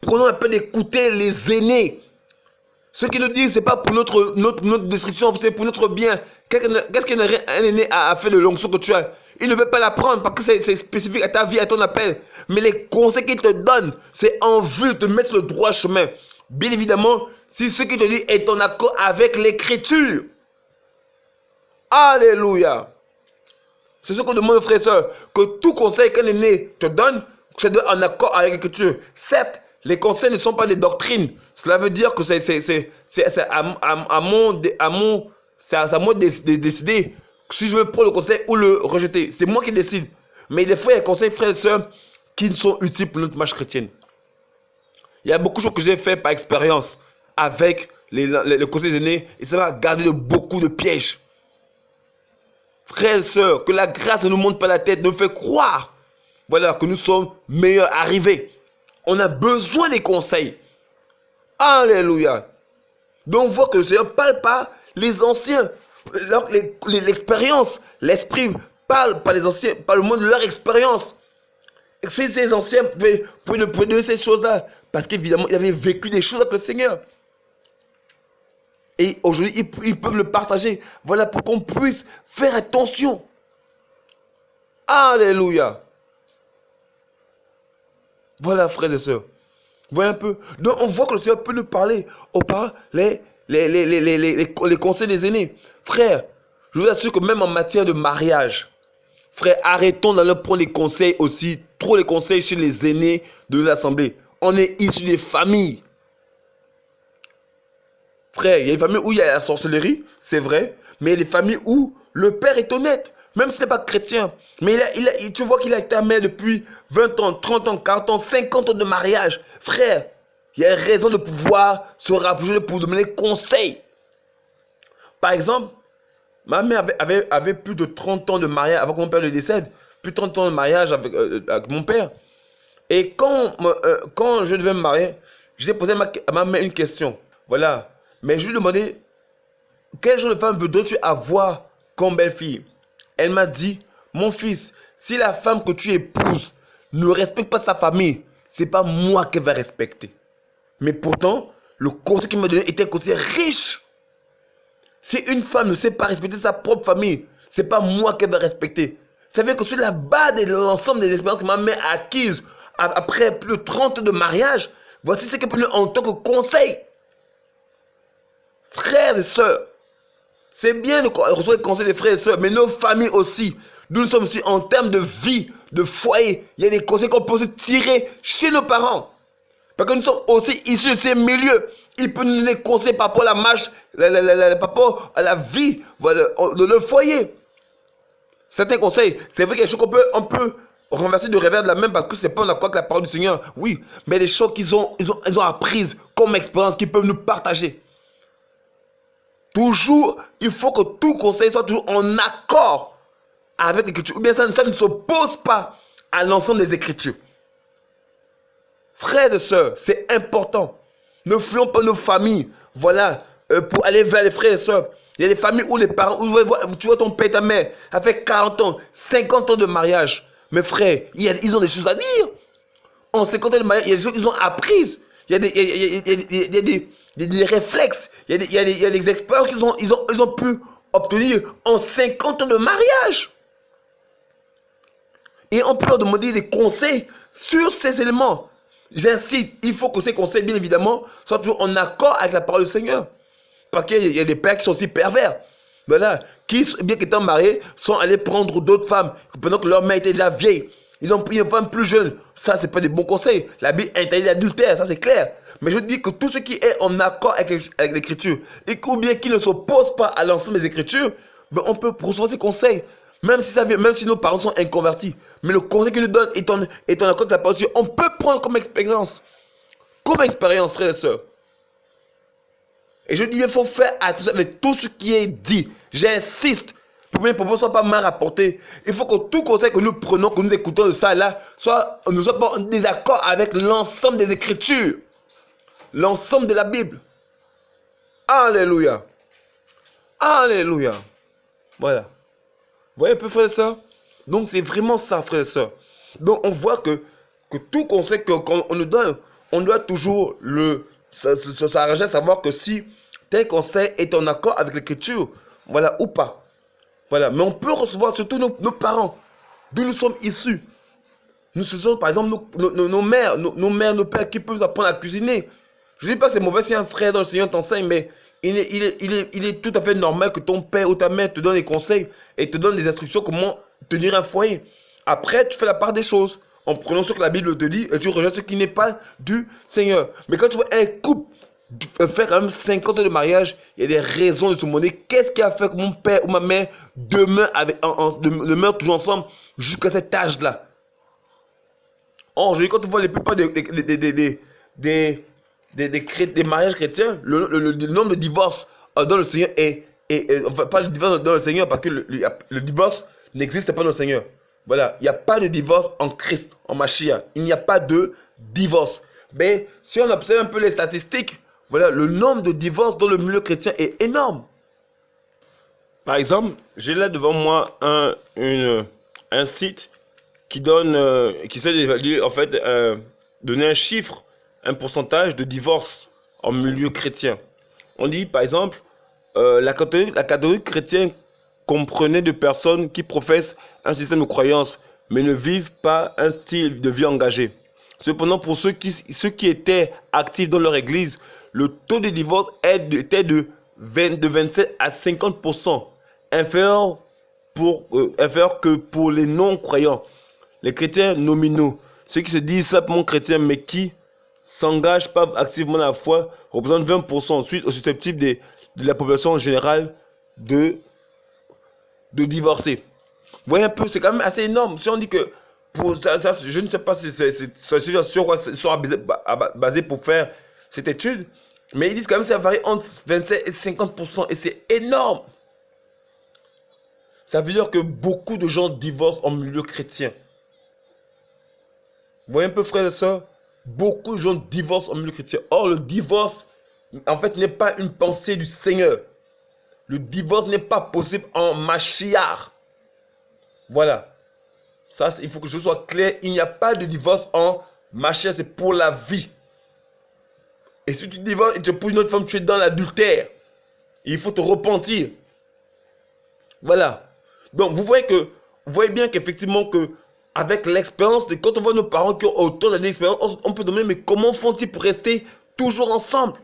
Prenons un peu d'écouter les aînés. Ce qu'ils nous disent, ce n'est pas pour notre description, c'est pour notre bien. Qu'est-ce qu'un aîné a fait de l'onction que tu as? Il ne peut pas l'apprendre parce que c'est spécifique à ta vie, à ton appel. Mais les conseils qu'il te donne, c'est en vue de te mettre sur le droit chemin. Bien évidemment, si ce qu'il te dit est en accord avec l'écriture. Alléluia. C'est ce qu'on demande aux frères et sœurs. Que tout conseil qu'un aîné te donne, c'est en accord avec l'écriture. Certes, les conseils ne sont pas des doctrines. Cela veut dire que c'est à moi de décider si je veux prendre le conseil ou le rejeter. C'est moi qui décide. Mais des fois, il y a des conseils, frères et sœurs, qui ne sont utiles pour notre marche chrétienne. Il y a beaucoup de choses que j'ai fait par expérience avec les conseils aînés et ça m'a gardé de beaucoup de pièges. Frères et sœurs, que la grâce ne nous monte pas la tête, nous fait croire, voilà, que nous sommes meilleurs arrivés. On a besoin des conseils. Alléluia. Donc on voit que le Seigneur ne parle pas les anciens. L'expérience, l'esprit parle par les anciens, par le monde de leur expérience. ces anciens pouvaient donner ces choses-là. Parce qu'évidemment, ils avaient vécu des choses avec le Seigneur. Et aujourd'hui, ils peuvent le partager. Voilà pour qu'on puisse faire attention. Alléluia. Voilà, frères et sœurs. Voyez un peu. Donc, on voit que le Seigneur peut nous parler. On parle les conseils des aînés. Frère, je vous assure que même en matière de mariage, frère, arrêtons d'aller prendre les conseils aussi, trop les conseils chez les aînés de l'assemblée. On est issus des familles. Frère, il y a des familles où il y a la sorcellerie, c'est vrai, mais il y a des familles où le père est honnête, même s'il n'est pas chrétien. Mais tu vois qu'il a été mère depuis 20 ans, 30 ans, 40 ans, 50 ans de mariage. Frère, il y a raison de pouvoir se rapprocher pour donner conseil. Par exemple, ma mère avait plus de 30 ans de mariage avant que mon père le décède. Plus de 30 ans de mariage avec mon père. Et quand je devais me marier, j'ai posé à ma mère une question. Voilà. Mais je lui ai demandé, quel genre de femme voudrais-tu avoir comme belle-fille? Elle m'a dit, mon fils, si la femme que tu épouses ne respecte pas sa famille, c'est pas moi qu'elle va respecter. Mais pourtant, le conseil qu'il m'a donné était un conseil riche. Si une femme ne sait pas respecter sa propre famille, c'est pas moi qu'elle va respecter. Ça veut dire que sur la base de l'ensemble des expériences que ma mère a acquises après plus de 30 ans de mariage, voici ce qu'elle peut donner en tant que conseil. Frères et sœurs, c'est bien de recevoir les conseils des frères et sœurs, mais nos familles aussi. Nous sommes aussi en termes de vie, de foyer. Il y a des conseils qu'on peut se tirer chez nos parents. Parce que nous sommes aussi issus de ces milieux. Ils peuvent nous donner des conseils par rapport à la marche, par rapport à la vie de notre foyer. Certains conseils, c'est vrai qu'il y a des choses on peut renverser de revers de la même parce que c'est pas en accord avec la parole du Seigneur. Oui, mais des choses qu'ils ont apprises comme expérience qu'ils peuvent nous partager. Toujours, il faut que tout conseil soit toujours en accord avec l'Écriture. Ou bien ça ne s'oppose pas à l'ensemble des Écritures. Frères et sœurs, c'est important. Ne fuyons pas nos familles. Voilà, pour aller vers les frères et sœurs. Il y a des familles où les parents, tu vois ton père et ta mère, ça fait 40 ans, 50 ans de mariage. Mes frères, ils ont des choses à dire. En 50 ans de mariage, il y a des choses qu'ils ont apprises. Il y a des réflexes, il y a des expériences qu'ils ont pu obtenir en 50 ans de mariage. Et on peut leur demander des conseils sur ces éléments. J'insiste, il faut que ces conseils, bien évidemment, soient toujours en accord avec la parole du Seigneur. Parce qu'il y a des pères qui sont aussi pervers. Voilà, qui, bien qu'étant mariés, sont allés prendre d'autres femmes pendant que leur mère était déjà vieille. Ils ont pris une femme plus jeune. Ça, c'est pas des bons conseils. La Bible interdit l'adultère, ça c'est clair. Mais je dis que tout ce qui est en accord avec l'Écriture, et ou bien qui ne s'oppose pas à l'ensemble des Écritures, ben on peut recevoir ces conseils. Même si nos parents sont inconvertis. Mais le conseil qu'ils nous donnent est en accord avec la parole. On peut prendre comme expérience. Comme expérience, frères et sœurs. Et je dis, il faut faire attention avec tout ce qui est dit. J'insiste. Pour que mes propos ne soient pas mal rapportés. Il faut que tout conseil que nous prenons, que nous écoutons de ça là, ne soit pas en désaccord avec l'ensemble des Écritures. L'ensemble de la Bible. Alléluia. Alléluia. Voilà. Vous voyez un peu, frères et sœurs? Donc, c'est vraiment ça, frères et sœurs. Donc, on voit que tout conseil qu'on nous donne, on doit toujours s'arranger à savoir que si tel conseil est en accord avec l'Écriture, voilà, ou pas. Voilà. Mais on peut recevoir surtout nos parents, d'où nous sommes issus. Nous faisons, par exemple, nos mères, nos pères qui peuvent apprendre à cuisiner. Je ne dis pas que c'est mauvais si un frère dans le Seigneur t'enseigne, mais il est tout à fait normal que ton père ou ta mère te donne des conseils et te donne des instructions comment tenir un foyer. Après, tu fais la part des choses en prenant ce que la Bible te dit et tu rejettes ce qui n'est pas du Seigneur. Mais quand tu vois un couple faire quand même 50 ans de mariage, il y a des raisons de se demander qu'est-ce qui a fait que mon père ou ma mère demeurent toujours ensemble jusqu'à cet âge-là. Or, je dis, quand tu vois les plupart des mariages chrétiens, le nombre de divorces dans le Seigneur enfin, pas le divorce dans le Seigneur parce que le divorce n'existe pas dans le Seigneur. Voilà, il n'y a pas de divorce en Christ, en Mashiach. Il n'y a pas de divorce. Mais si on observe un peu les statistiques, voilà, le nombre de divorces dans le milieu chrétien est énorme. Par exemple, j'ai là devant moi un site qui essaie d'évaluer, en fait, donner un chiffre, un pourcentage de divorce en milieu chrétien. On dit, par exemple, la catégorie chrétienne comprenait de personnes qui professent un système de croyance, mais ne vivent pas un style de vie engagé. Cependant, pour ceux qui étaient actifs dans leur église, le taux de divorce était de 27 à 50%, inférieur que pour les non-croyants. Les chrétiens nominaux, ceux qui se disent simplement chrétiens, mais qui s'engagent pas activement dans la foi, représentent 20%, ensuite au susceptible de la population générale de divorcer. Vous voyez un peu, c'est quand même assez énorme. Si on dit que, pour ça, je ne sais pas si c'est sur quoi ils sont basés pour faire cette étude, mais ils disent quand même que ça varie entre 27 et 50%, et c'est énorme. Ça veut dire que beaucoup de gens divorcent en milieu chrétien. Vous voyez un peu, frères et sœurs, beaucoup de gens divorcent en milieu chrétien. Or, le divorce, en fait, n'est pas une pensée du Seigneur. Le divorce n'est pas possible en Mashiach. Voilà. Ça, il faut que je sois clair. Il n'y a pas de divorce en Mashiach, c'est pour la vie. Et si tu divorces et tu épouses une autre femme, tu es dans l'adultère. Il faut te repentir. Voilà. Donc, vous voyez bien qu'effectivement, avec l'expérience, quand on voit nos parents qui ont autant d'années d'expérience, on peut demander, mais comment font-ils pour rester toujours ensemble?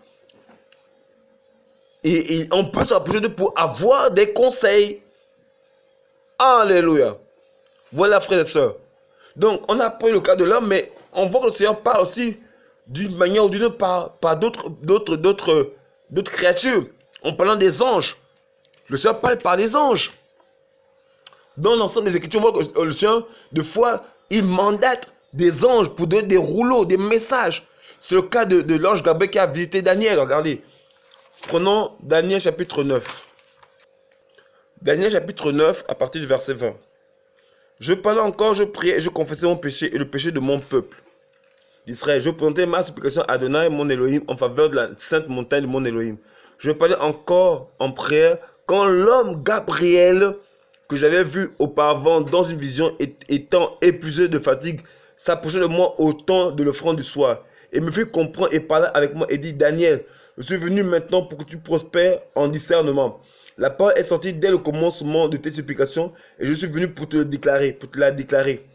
Et on peut se rapprocher d'eux pour avoir des conseils. Alléluia. Voilà, frères et sœurs. Donc, on a pris le cas de l'homme, mais on voit que le Seigneur parle aussi d'une manière ou d'une autre par d'autres créatures. En parlant des anges. Le Seigneur parle par les anges. Dans l'ensemble des Écritures, on voit que le Seigneur, de fois, il mandate des anges pour donner des rouleaux, des messages. C'est le cas de l'ange Gabriel qui a visité Daniel. Regardez. Prenons Daniel chapitre 9. Daniel chapitre 9 à partir du verset 20. Je parlais encore, je priais et je confessais mon péché et le péché de mon peuple d'Israël. Je présentais ma supplication à Adonai, mon Elohim, en faveur de la sainte montagne de mon Elohim. Je parlais encore en prière quand l'homme Gabriel, que j'avais vu auparavant dans une vision, étant épuisé de fatigue, s'approchait de moi au temps de l'offrande du soir, et me fit comprendre et parla avec moi et dit, Daniel, je suis venu maintenant pour que tu prospères en discernement. La parole est sortie dès le commencement de tes supplications, et je suis venu pour te la déclarer.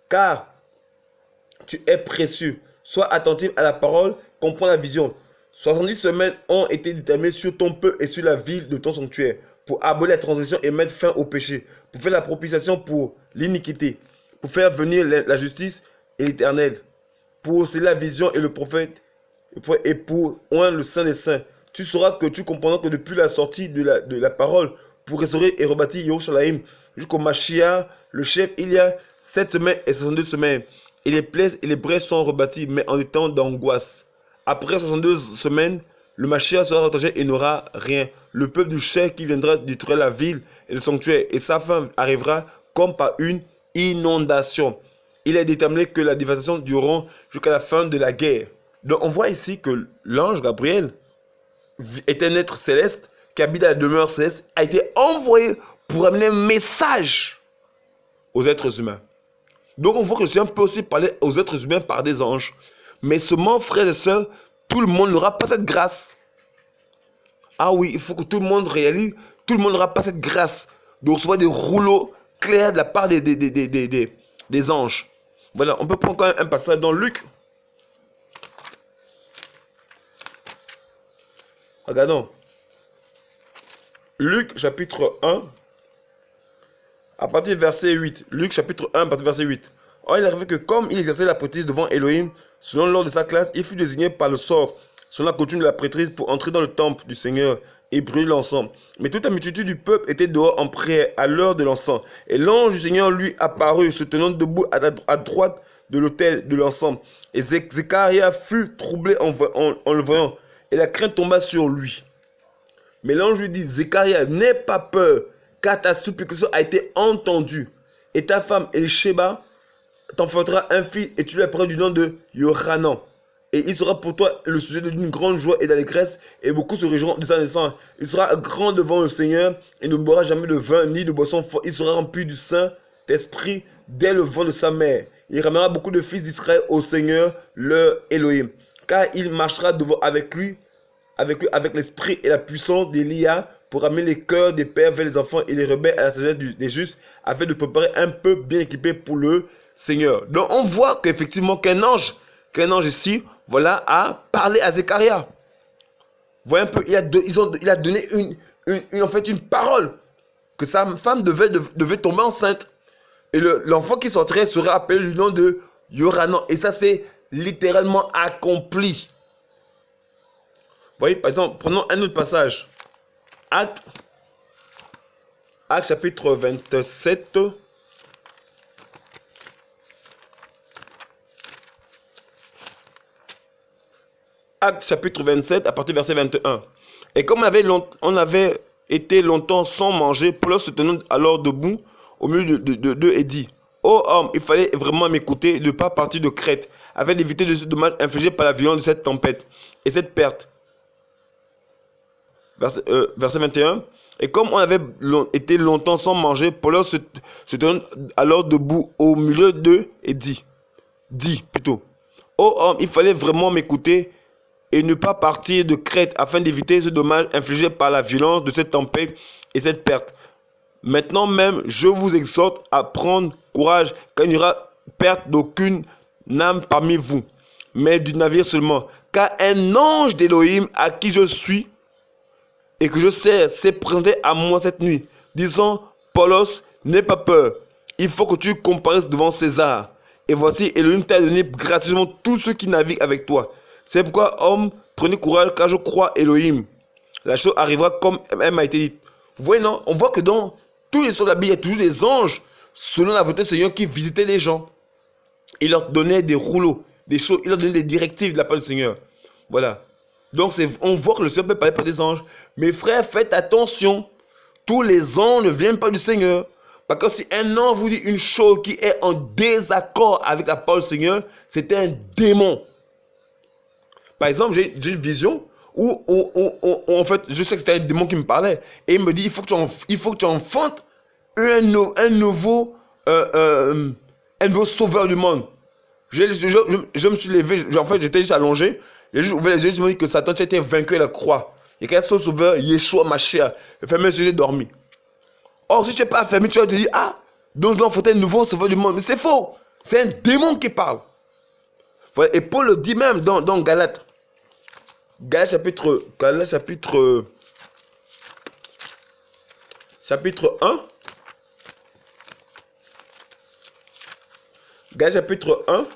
Car tu es précieux. Sois attentif à la parole, comprends la vision. 70 semaines ont été déterminées sur ton peuple et sur la ville de ton sanctuaire, pour abolir la transgression et mettre fin au péché, pour faire la propitiation pour l'iniquité, pour faire venir la justice et l'éternel, pour sceller la vision et le prophète, et pour oindre le saint des saints. Tu sauras que tu comprendras que depuis la sortie de la parole, pour restaurer et rebâtir Yerushalayim jusqu'au Mashiach, le chef, il y a 7 semaines et 62 semaines. Et les plaies et les brèches sont rebâties, mais en des temps d'angoisse. Après 62 semaines, le Mashiach sera retranché et n'aura rien. Le peuple du chef qui viendra détruire la ville et le sanctuaire, et sa fin arrivera comme par une inondation. Il est déterminé que la dévastation durera jusqu'à la fin de la guerre. Donc on voit ici que l'ange Gabriel est un être céleste qui habite à la demeure céleste, a été envoyé pour amener un message aux êtres humains. Donc on voit que le Seigneur peut aussi parler aux êtres humains par des anges. Mais seulement, frères et sœurs, tout le monde n'aura pas cette grâce. Ah oui, il faut que tout le monde réalise, tout le monde n'aura pas cette grâce de recevoir des rouleaux clairs de la part des anges. Voilà, on peut prendre quand même un passage dans Luc. Regardons. Luc chapitre 1, à partir du verset 8. Luc chapitre 1, à partir du verset 8. Or, il arrivait que comme il exerçait la prêtrise devant Elohim, selon l'ordre de sa classe, il fut désigné par le sort, selon la coutume de la prêtrise, pour entrer dans le temple du Seigneur et brûler l'encens. Mais toute la multitude du peuple était dehors en prière à l'heure de l'encens. Et l'ange du Seigneur lui apparut, se tenant debout à droite de l'autel de l'encens. Et Zacharia fut troublé en le voyant, et la crainte tomba sur lui. Mais l'ange lui dit, Zacharia, n'aie pas peur, car ta supplication a été entendue. Et ta femme Elisheba t'enfantera un fils, et tu lui appelleras du nom de Yohanan. Et il sera pour toi le sujet d'une grande joie et d'allégresse, et beaucoup se réjouiront de sa naissance. Il sera grand devant le Seigneur, et ne boira jamais de vin ni de boisson forte. Il sera rempli du Saint esprit dès le vent de sa mère. Il ramènera beaucoup de fils d'Israël au Seigneur, leur Elohim. Car il marchera devant avec l'esprit et la puissance d'Élia pour amener les cœurs des pères vers les enfants et les rebelles à la sagesse des justes, afin de préparer un peuple bien équipé pour le Seigneur. Donc on voit qu'effectivement qu'un ange ici, voilà, a parlé à Zacharia. Vous voyez un peu, il a donné en fait une parole que sa femme devait tomber enceinte. Et l'enfant qui sortirait serait appelé du nom de Yoranan. Et ça, c'est littéralement accompli. Vous voyez, par exemple, prenons un autre passage. Acte chapitre 27. Acte chapitre 27, à partir du verset 21. Et comme on avait été longtemps sans manger, Paul se tenant alors debout au milieu d'eux et dit: ô homme, il fallait vraiment m'écouter et ne pas partir de Crète, afin d'éviter de ce dommage infligé par la violence de cette tempête et cette perte. Verset 21. Et comme on avait été longtemps sans manger, Paul se tenant alors debout au milieu d'eux et dit plutôt: ô homme, il fallait vraiment m'écouter et ne pas partir de Crète afin d'éviter ce dommage infligé par la violence de cette tempête et cette perte. Maintenant même, je vous exhorte à prendre courage, car il n'y aura perte d'aucune âme parmi vous, mais du navire seulement. Car un ange d'Élohim à qui je suis et que je sais s'est présenté à moi cette nuit, disant: Paulos, n'aie pas peur, il faut que tu comparaisses devant César. Et voici, Élohim t'a donné gracieusement tous ceux qui naviguent avec toi. C'est pourquoi, homme, prenez courage, car je crois Elohim. La chose arrivera comme elle m'a été dite. Vous voyez, non? On voit que dans tous les histoires de la Bible, il y a toujours des anges, selon la volonté du Seigneur, qui visitaient les gens. Il leur donnait des rouleaux, des choses, il leur donnait des directives de la part du Seigneur. Voilà. Donc, on voit que le Seigneur peut parler par des anges. Mes frères, faites attention. Tous les anges ne viennent pas du Seigneur. Parce que si un ange vous dit une chose qui est en désaccord avec la parole du Seigneur, c'est un démon. Par exemple, j'ai une vision où en fait, je sais que c'était un démon qui me parlait. Et il me dit, il faut que tu enfantes un nouveau sauveur du monde. Je me suis levé, en fait, j'étais juste allongé. J'ai juste ouvert les yeux, je me dis que Satan a été vaincu à la croix. Il y a qu'un seul sauveur, Yeshua Mashiach. J'ai fermé les yeux, j'ai dormi. Or, si tu n'es pas fermé, tu vas te dire: ah, donc je dois enfanter un nouveau sauveur du monde. Mais c'est faux. C'est un démon qui parle. Voilà. Et Paul le dit même dans Galates. Galates chapitre 1. Galates chapitre 1.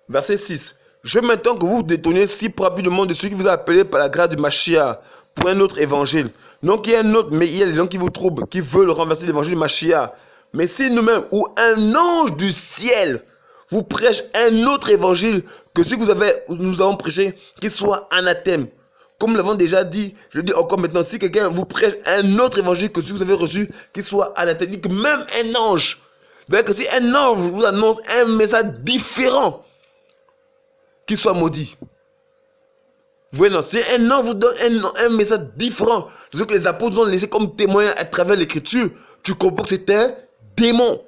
Verset 6. Je m'attends que vous vous détourniez si rapidement de ceux qui vous a appelé par la grâce du Mashiach pour un autre évangile. Non qu'il y ait un autre, mais il y a des gens qui vous troublent, qui veulent renverser l'évangile du Mashiach. Mais si nous-mêmes ou un ange du ciel vous prêche un autre évangile que celui que nous avons prêché, qu'il soit anathème. Comme nous l'avons déjà dit, je le dis encore maintenant, si quelqu'un vous prêche un autre évangile que celui que vous avez reçu, qu'il soit anathémique, même un ange. C'est-à-dire que si un ange vous annonce un message différent, qu'il soit maudit. Vous voyez, non, si un ange vous donne un message différent, ce que les apôtres ont laissé comme témoin à travers l'écriture, tu comprends que c'est un démon.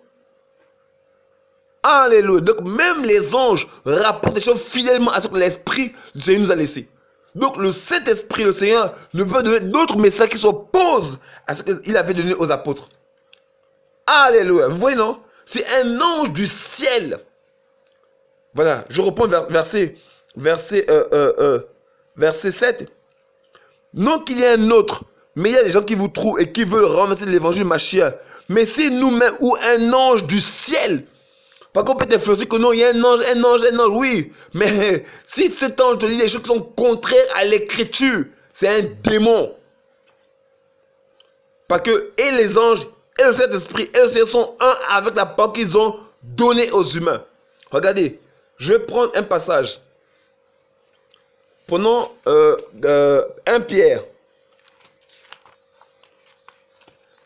Alléluia. Donc même les anges rapportent des choses fidèlement à ce que l'Esprit du Seigneur nous a laissé. Donc le Saint-Esprit, le Seigneur, ne peut pas donner d'autres messages qui s'opposent à ce qu'il avait donné aux apôtres. Alléluia. Vous voyez, non? C'est un ange du ciel. Voilà, je reprends verset 7. Non qu'il y ait un autre, mais il y a des gens qui vous trouvent et qui veulent renverser l'évangile Mashiach. Mais si nous-mêmes ou un ange du ciel, pas qu'on peut t'influencer que non, il y a un ange, oui. Mais si cet ange te dit des choses qui sont contraires à l'écriture, c'est un démon. Parce que et les anges, et le Saint-Esprit, et le Seigneur sont un avec la parole qu'ils ont donnée aux humains. Regardez, je vais prendre un passage. Prenons 1 Pierre.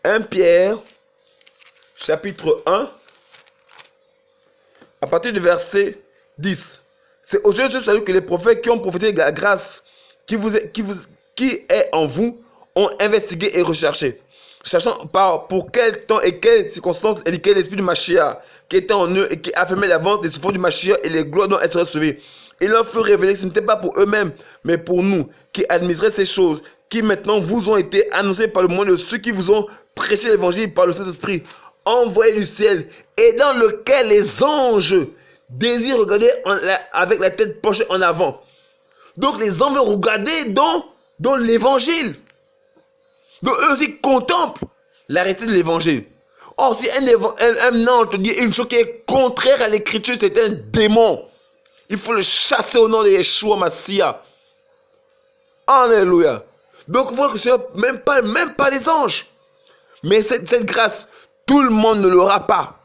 1 Pierre, chapitre 1. À partir du verset 10. C'est au Dieu de ce salut que les prophètes qui ont prophétisé de la grâce qui est en vous ont investigué et recherché. Sachant pour quel temps et quelles circonstances indiquait l'esprit du Mashiach, qui était en eux et qui affirmait l'avance des souffrances du Mashiach et les gloires dont elles seraient sauvées. Il leur fut révélé que ce n'était pas pour eux-mêmes, mais pour nous, qui administraient ces choses, qui maintenant vous ont été annoncées par le moyen de ceux qui vous ont prêché l'évangile par le Saint-Esprit, envoyé du ciel, et dans lequel les anges désirent regarder avec la tête penchée en avant. Donc les anges veulent regarder dans l'évangile. Donc eux aussi contemplent l'arrêté de l'évangile. Or, si un ange te dit une chose qui est contraire à l'écriture, c'est un démon. Il faut le chasser au nom de Yeshua Mashiach. Alléluia. Donc, vous voyez que c'est même pas les anges. Mais cette grâce, tout le monde ne l'aura pas.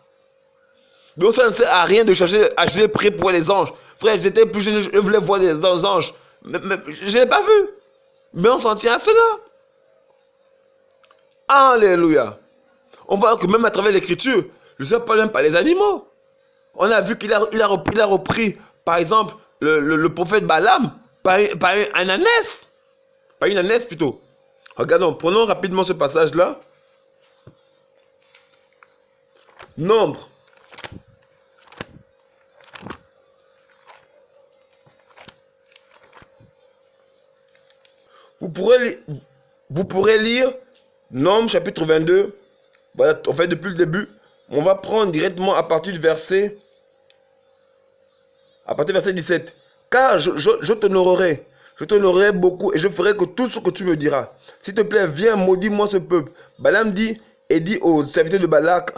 Donc, ça ne sert à rien de chercher à prier pour les anges. Frère, j'étais plus jeune, je voulais voir les anges. Mais je ne l'ai pas vu. Mais on s'en tient à cela. Alléluia. On voit que même à travers l'écriture, je ne sais pas même pas les animaux. On a vu qu'il a repris, par exemple, le prophète Balaam par un ânesse. Par une ânesse plutôt. Regardons, prenons rapidement ce passage-là. Nombre. Vous pourrez lire Nombre chapitre 22. Voilà, en fait depuis le début. On va prendre directement à partir du verset 17. Car je t'honorerai. Je t'honorerai beaucoup et je ferai que tout ce que tu me diras. S'il te plaît, viens, maudis-moi ce peuple. Balaam dit et dit aux serviteurs de Balak,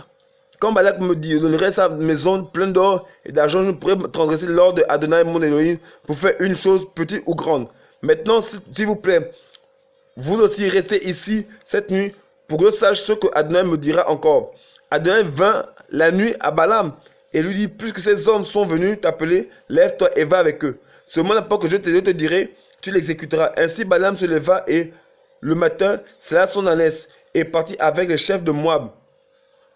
quand Balak me donnerait sa maison pleine d'or et d'argent, je pourrais transgresser l'ordre de Adonai mon Elohim pour faire une chose petite ou grande. Maintenant, s'il vous plaît, vous aussi restez ici cette nuit pour que je sache ce que Adonai me dira encore. Adonai vint la nuit à Balaam et lui dit, puisque ces hommes sont venus t'appeler, lève-toi et va avec eux. Seulement pas que je te dirai, tu l'exécuteras. Ainsi Balaam se leva et le matin, sella son ânesse et partit avec les chefs de Moab.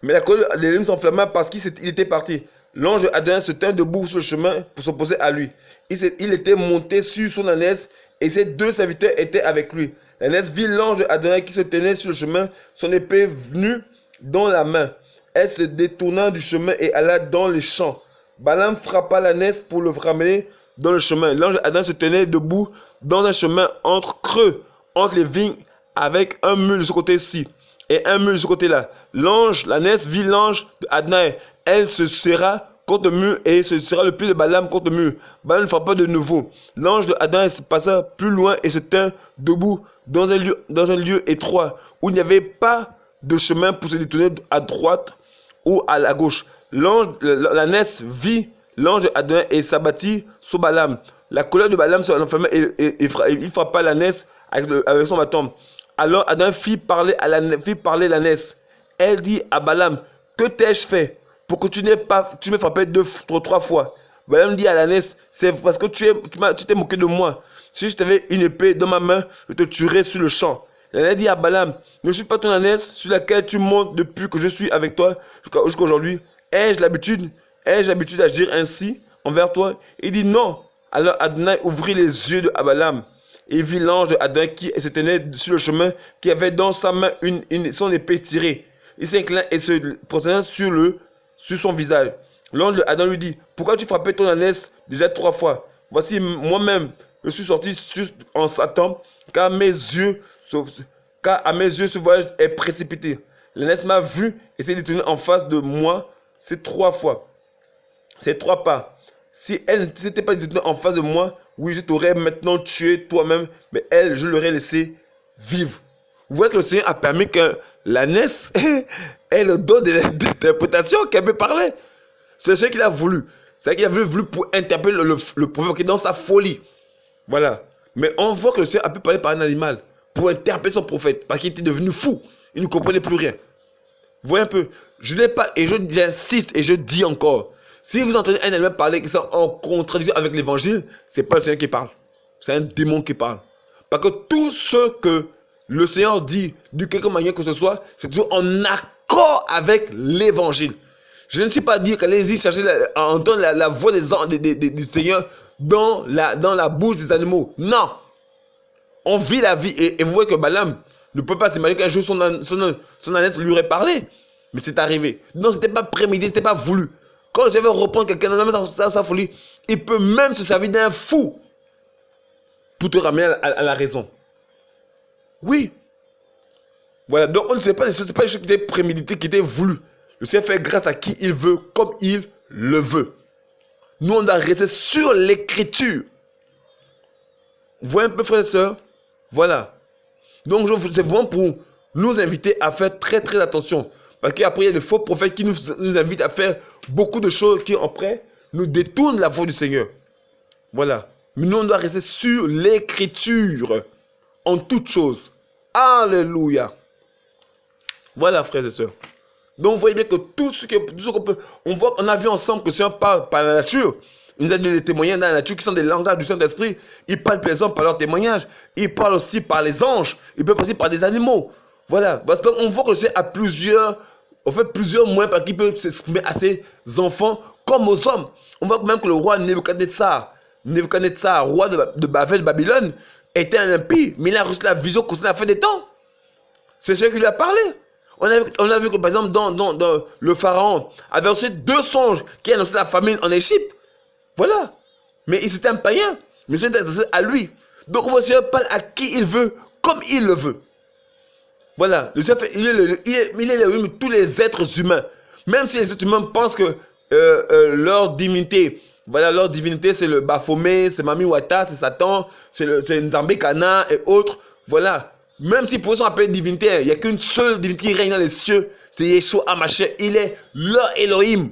Mais la colère d'Élim s'enflamma parce qu'il était parti. L'ange d'Adonai se tint debout sur le chemin pour s'opposer à lui. Il était monté sur son ânesse et ses deux serviteurs étaient avec lui. L'ânesse vit l'ange d'Adonai qui se tenait sur le chemin, son épée venue dans la main. Elle se détourna du chemin et alla dans les champs. Balaam frappa l'ânesse pour le ramener dans le chemin. L'ange d'Adonai se tenait debout dans un chemin creux entre les vignes avec un mur de ce côté-ci et un mur de ce côté-là. L'ânesse vit l'ange d'Adonai. Elle se serra contre le mur et se serra le pied de Balaam contre le mur. Balaam ne frappa de nouveau. L'ange d'Adonai passa plus loin et se tint debout dans un lieu étroit où il n'y avait pas de chemin pour se détourner à droite ou à la gauche. L'ânesse vit l'ange d'Adonai et s'abattit sur Balaam. La colère de Balaam se renferma et il frappa l'ânesse avec son bâton. Alors Adonai fit parler l'ânesse. Elle dit à Balaam, que t'ai-je fait pour que tu m'aies frappé trois fois? Balaam dit à l'ânesse, c'est parce que tu t'es moqué de moi. Si je t'avais une épée dans ma main, je te tuerais sur le champ. L'ânesse dit à Balaam, ne suis pas ton ânesse sur laquelle tu montes depuis que je suis avec toi jusqu'à aujourd'hui. Ai-je l'habitude d'agir ainsi envers toi? Il dit non. Alors Adonai ouvrit les yeux de Balaam et vit l'ange d'Adonai qui se tenait sur le chemin, qui avait dans sa main son épée tirée. Il s'inclina et se prosterna sur son visage. L'ange d'Adonai lui dit, pourquoi tu frappais ton ânesse déjà 3 fois? Voici moi-même, je suis sorti en Satan, car à mes yeux ce voyage est précipité. L'ânesse m'a vu et s'est détournée en face de moi ces 3 fois. Ces 3 pas. Si elle ne s'était pas détournée en face de moi, oui, je t'aurais maintenant tué toi-même, mais elle, je l'aurais laissé vivre. Vous voyez que le Seigneur a permis que l'ânesse ait le don de l'interprétation, qu'elle peut parler. C'est ce qu'il a voulu. C'est ce qu'il a voulu pour interpeller le prophète qui est dans sa folie. Voilà. Mais on voit que le Seigneur a pu parler par un animal pour interpeller son prophète, parce qu'il était devenu fou. Il ne comprenait plus rien. Vous voyez un peu. Je n'ai pas, et j'insiste et je dis encore, si vous entendez un animal parler qui est en contradiction avec l'évangile, ce n'est pas le Seigneur qui parle. C'est un démon qui parle. Parce que tout ce que le Seigneur dit, de quelque manière que ce soit, c'est toujours en accord avec l'évangile. Je ne suis pas dit qu'allez-y chercher à entendre la voix du Seigneur dans la bouche des animaux. Non. On vit la vie. Et vous voyez que Balaam, ne peut pas s'imaginer qu'un jour son ânesse lui aurait parlé. Mais c'est arrivé. Non, c'était pas prémédité, c'était pas voulu. Quand je vais reprendre quelqu'un dans sa folie, il peut même se servir d'un fou pour te ramener à la raison. Oui. Voilà, donc on ne sait pas, ce n'est pas une chose qui était prémédité, qui était voulu. Le Seigneur fait grâce à qui il veut, comme il le veut. Nous, on doit rester sur l'écriture. Vous voyez un peu, frères et sœurs? Voilà. Donc, c'est vraiment pour nous inviter à faire très, très attention. Parce qu'après, il y a des faux prophètes qui nous invitent à faire beaucoup de choses qui, après, nous détournent la voie du Seigneur. Voilà. Mais nous, on doit rester sur l'écriture en toutes choses. Alléluia. Voilà, frères et sœurs. Donc, vous voyez bien que tout ce qu'on peut... On a vu ensemble que le Seigneur parle par la nature. Il nous a donné des témoignages dans la nature qui sont des langages du Saint-Esprit. Il parle par les hommes par leurs témoignages. Il parle aussi par les anges. Il peut passer par des animaux. Voilà. Parce qu'on voit que le Seigneur a plusieurs moyens par qui il peut s'exprimer à ses enfants comme aux hommes. On voit même que le roi Nebuchadnezzar, roi de Babylone, était un impie. Mais il a reçu la vision concernant la fin des temps. C'est ce qui lui a parlé. On a vu que, par exemple, dans le pharaon avait reçu 2 songes qui annonçaient la famine en Égypte. Voilà. Mais c'était un païen. Mais c'était adressé à lui. Donc, le Seigneur parle à qui il veut, comme il le veut. Voilà. Le Seigneur il est le tous les êtres humains. Même si les êtres humains pensent que leur divinité, voilà, leur divinité, c'est le Baphomet, c'est Mami Wata, c'est Satan, c'est Nzambé Kana et autres. Voilà. Même si pour eux sont appelés divinité, il n'y a qu'une seule divinité qui règne dans les cieux, c'est Yeshua HaMashiach. Il est leur Elohim.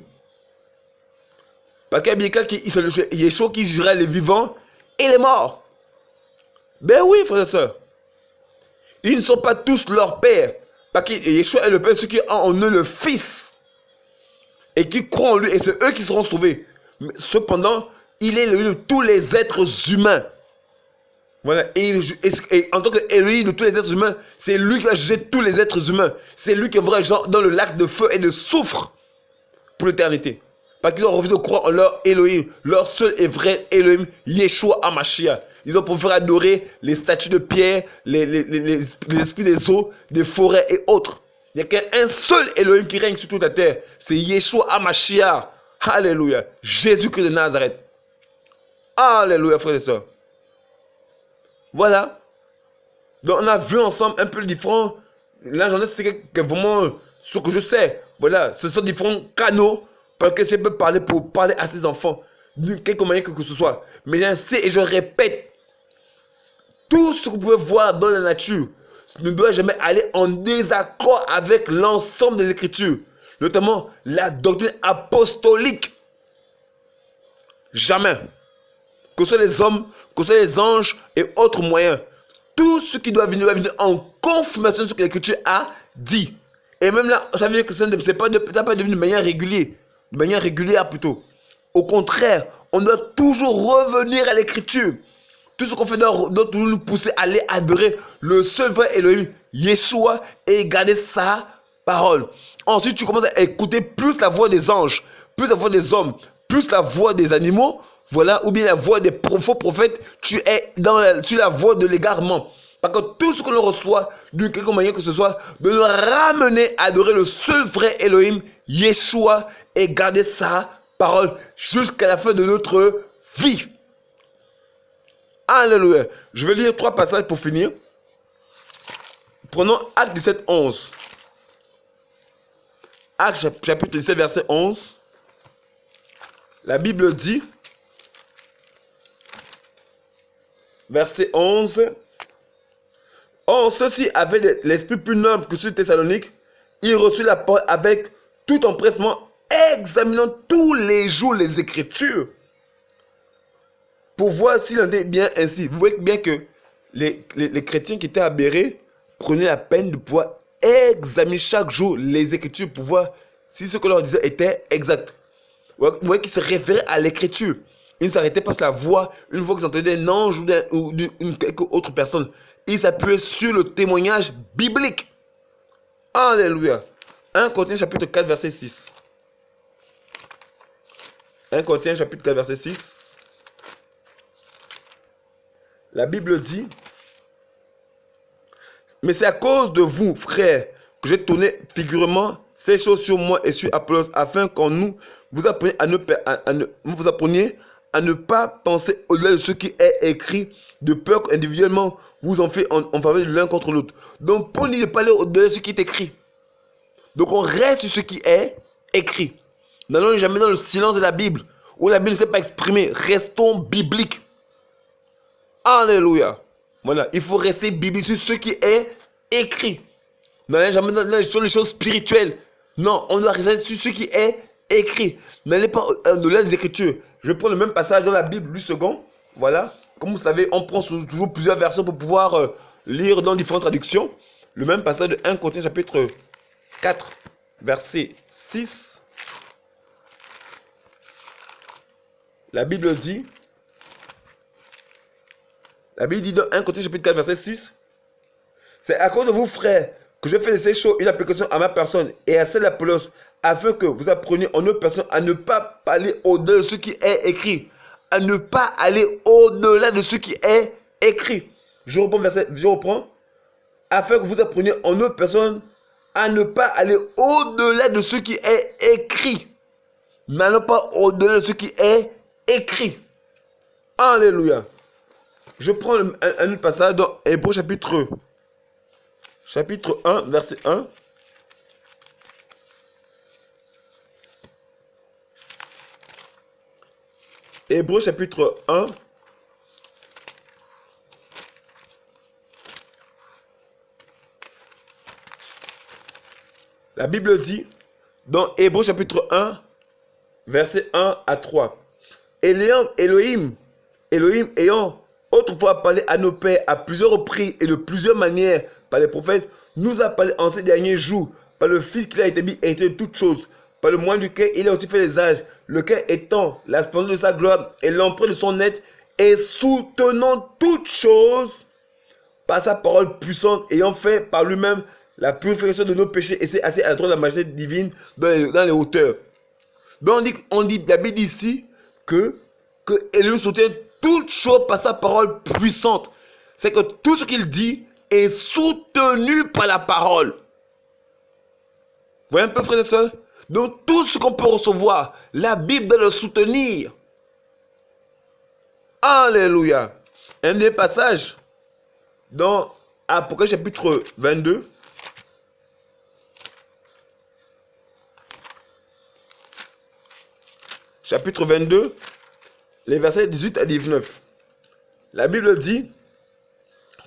Parce qu'il y a quelqu'un c'est Yeshua qui jugerait les vivants et les morts. Ben oui, frères et sœurs. Ils ne sont pas tous leur père. Parce que Yeshua est le père, ceux qui ont en eux le Fils. Et qui croient en lui, et c'est eux qui seront sauvés. Mais cependant, il est le de tous les êtres humains. Voilà, et en tant qu'Élohim de tous les êtres humains, c'est lui qui va juger tous les êtres humains. C'est lui qui va dans le lac de feu et de soufre pour l'éternité. Parce qu'ils ont refusé de croire en leur Elohim, leur seul et vrai Elohim, Yeshua HaMashiach. Ils ont préféré adorer les statues de pierre, les esprits des eaux, des forêts et autres. Il n'y a qu'un seul Elohim qui règne sur toute la terre. C'est Yeshua HaMashiach. Alléluia. Jésus-Christ de Nazareth. Alléluia, frères et sœurs. Voilà. Donc on a vu ensemble un peu le différent. Là j'en ai c'était vraiment ce que je sais. Voilà, ce sont différents canaux par lesquels je peux parler pour parler à ses enfants. D'une quelque manière que ce soit. Mais j'insiste et je répète. Tout ce que vous pouvez voir dans la nature ne doit jamais aller en désaccord avec l'ensemble des Écritures. Notamment la doctrine apostolique. Jamais. Que ce soit les hommes, que ce soit les anges et autres moyens. Tout ce qui doit venir en confirmation de ce que l'Écriture a dit. Et même là, ça veut dire que ça n'est pas devenu de manière régulière. De manière régulière plutôt. Au contraire, on doit toujours revenir à l'Écriture. Tout ce qu'on fait doit toujours nous pousser à aller adorer le seul vrai Elohim, Yeshua, et garder sa parole. Ensuite, tu commences à écouter plus la voix des anges, plus la voix des hommes, plus la voix des animaux. Voilà, ou bien la voix des faux prophètes, tu es sur la voie de l'égarement. Parce que tout ce que l'on reçoit, d'une quelque manière que ce soit, de nous ramener à adorer le seul vrai Elohim, Yeshua, et garder sa parole jusqu'à la fin de notre vie. Alléluia. Je vais lire 3 passages pour finir. Prenons Acte 17, 11. Acte chapitre 17, verset 11. La Bible dit... Verset 11. Or, ceux-ci avaient l'esprit plus noble que ceux de Thessalonique. Ils reçurent la parole avec tout empressement, examinant tous les jours les Écritures, pour voir s'il en était bien ainsi. Vous voyez bien que les chrétiens qui étaient aberrés prenaient la peine de pouvoir examiner chaque jour les Écritures pour voir si ce que leur disait était exact. Vous voyez qu'ils se référaient à l'Écriture. Ils ne s'arrêtaient pas sur la voix une fois qu'ils entendaient un ange ou quelque autre personne. Ils s'appuyaient sur le témoignage biblique. Alléluia. 1 Corinthiens chapitre 4 verset 6. 1 Corinthiens chapitre 4 verset 6. La Bible dit, Mais c'est à cause de vous, frères, que j'ai tourné figurement ces choses sur moi et sur Apollos, afin qu'en nous, vous appreniez à ne pas penser au-delà de ce qui est écrit, de peur qu'individuellement, vous en faites en faveur de l'un contre l'autre. Donc, Paul dit de parler au-delà de ce qui est écrit. Donc, on reste sur ce qui est écrit. N'allons jamais dans le silence de la Bible, où la Bible ne s'est pas exprimée. Restons bibliques. Alléluia. Voilà, il faut rester biblique sur ce qui est écrit. N'allez jamais sur les choses spirituelles. Non, on doit rester sur ce qui est écrit. N'allez pas au-delà des Écritures. Je prends le même passage dans la Bible, du second. Voilà. Comme vous savez, on prend toujours plusieurs versions pour pouvoir lire dans différentes traductions. Le même passage de 1 Corinthiens chapitre 4, verset 6. La Bible dit dans 1 Corinthiens chapitre 4, verset 6. C'est à cause de vous, frères, que je fais de ces choses une application à ma personne et à celle d'Apollos, afin que vous appreniez en notre personne à ne pas aller au-delà de ce qui est écrit. À ne pas aller au-delà de ce qui est écrit. Je reprends. Afin que vous appreniez en notre personne à ne pas aller au-delà de ce qui est écrit. N'allons pas au-delà de ce qui est écrit. Alléluia. Je prends un autre passage dans Hébreux chapitre 1, verset 1. Hébreux chapitre 1. La Bible dit, dans Hébreux chapitre 1, verset 1 à 3. Elohim ayant autrefois parlé à nos pères à plusieurs reprises et de plusieurs manières par les prophètes, nous a parlé en ces derniers jours par le Fils qu'il a établi héritier de toutes choses, par le moyen duquel il a aussi fait les âges, lequel étant la splendeur de sa gloire et l'empreinte de son être, et soutenant toutes choses par sa parole puissante, ayant fait par lui-même la purification de nos péchés, et c'est assis à la droite de la majesté divine dans les hauteurs. Donc la Bible dit ici que Elohim soutient toutes choses par sa parole puissante. C'est que tout ce qu'il dit est soutenu par la parole. Vous voyez un peu, frères et sœurs? Donc tout ce qu'on peut recevoir, la Bible doit le soutenir. Alléluia. Un des passages dans Apocalypse chapitre 22. Chapitre 22, les versets 18 à 19. La Bible dit,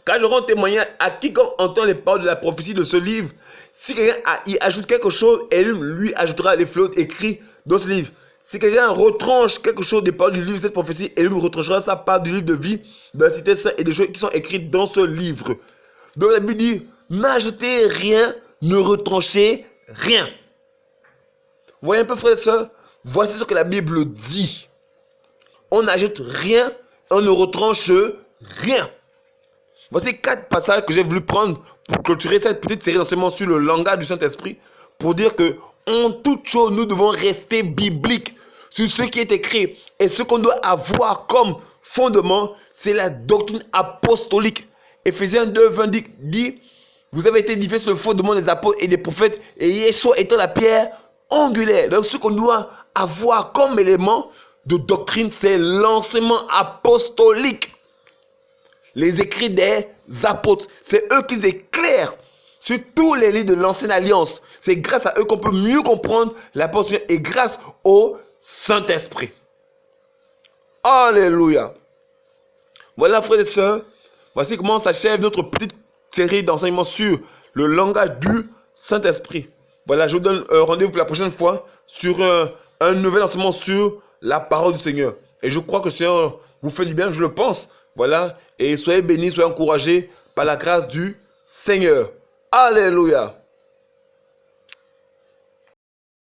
car je rends témoignage à quiconque entend les paroles de la prophétie de ce livre, si quelqu'un y ajoute quelque chose, et lui ajoutera les flots écrits dans ce livre. Si quelqu'un retranche quelque chose des paroles du livre de cette prophétie, et lui retranchera sa part du livre de vie, de la cité sainte et des choses qui sont écrites dans ce livre. Donc la Bible dit, n'ajoutez rien, ne retranchez rien. Vous voyez un peu, frères et sœurs? Voici ce que la Bible dit. On n'ajoute rien, on ne retranche rien. Voici 4 passages que j'ai voulu prendre pour clôturer cette petite série d'enseignements sur le langage du Saint-Esprit, pour dire que en toute chose, nous devons rester bibliques sur ce qui est écrit. Et ce qu'on doit avoir comme fondement, c'est la doctrine apostolique. Éphésiens 2:20 dit, vous avez été édifiés sur le fondement des apôtres et des prophètes, et Yeshua étant la pierre angulaire. Donc ce qu'on doit avoir comme élément de doctrine, c'est l'enseignement apostolique. Les écrits des apôtres, c'est eux qui éclairent sur tous les livres de l'ancienne alliance. C'est grâce à eux qu'on peut mieux comprendre la portion et grâce au Saint-Esprit. Alléluia. Voilà, frères et sœurs, voici comment s'achève notre petite série d'enseignements sur le langage du Saint-Esprit. Voilà, je vous donne rendez-vous pour la prochaine fois sur un nouvel enseignement sur la parole du Seigneur. Et je crois que le Seigneur vous fait du bien, je le pense. Voilà, et soyez bénis, soyez encouragés par la grâce du Seigneur. Alléluia.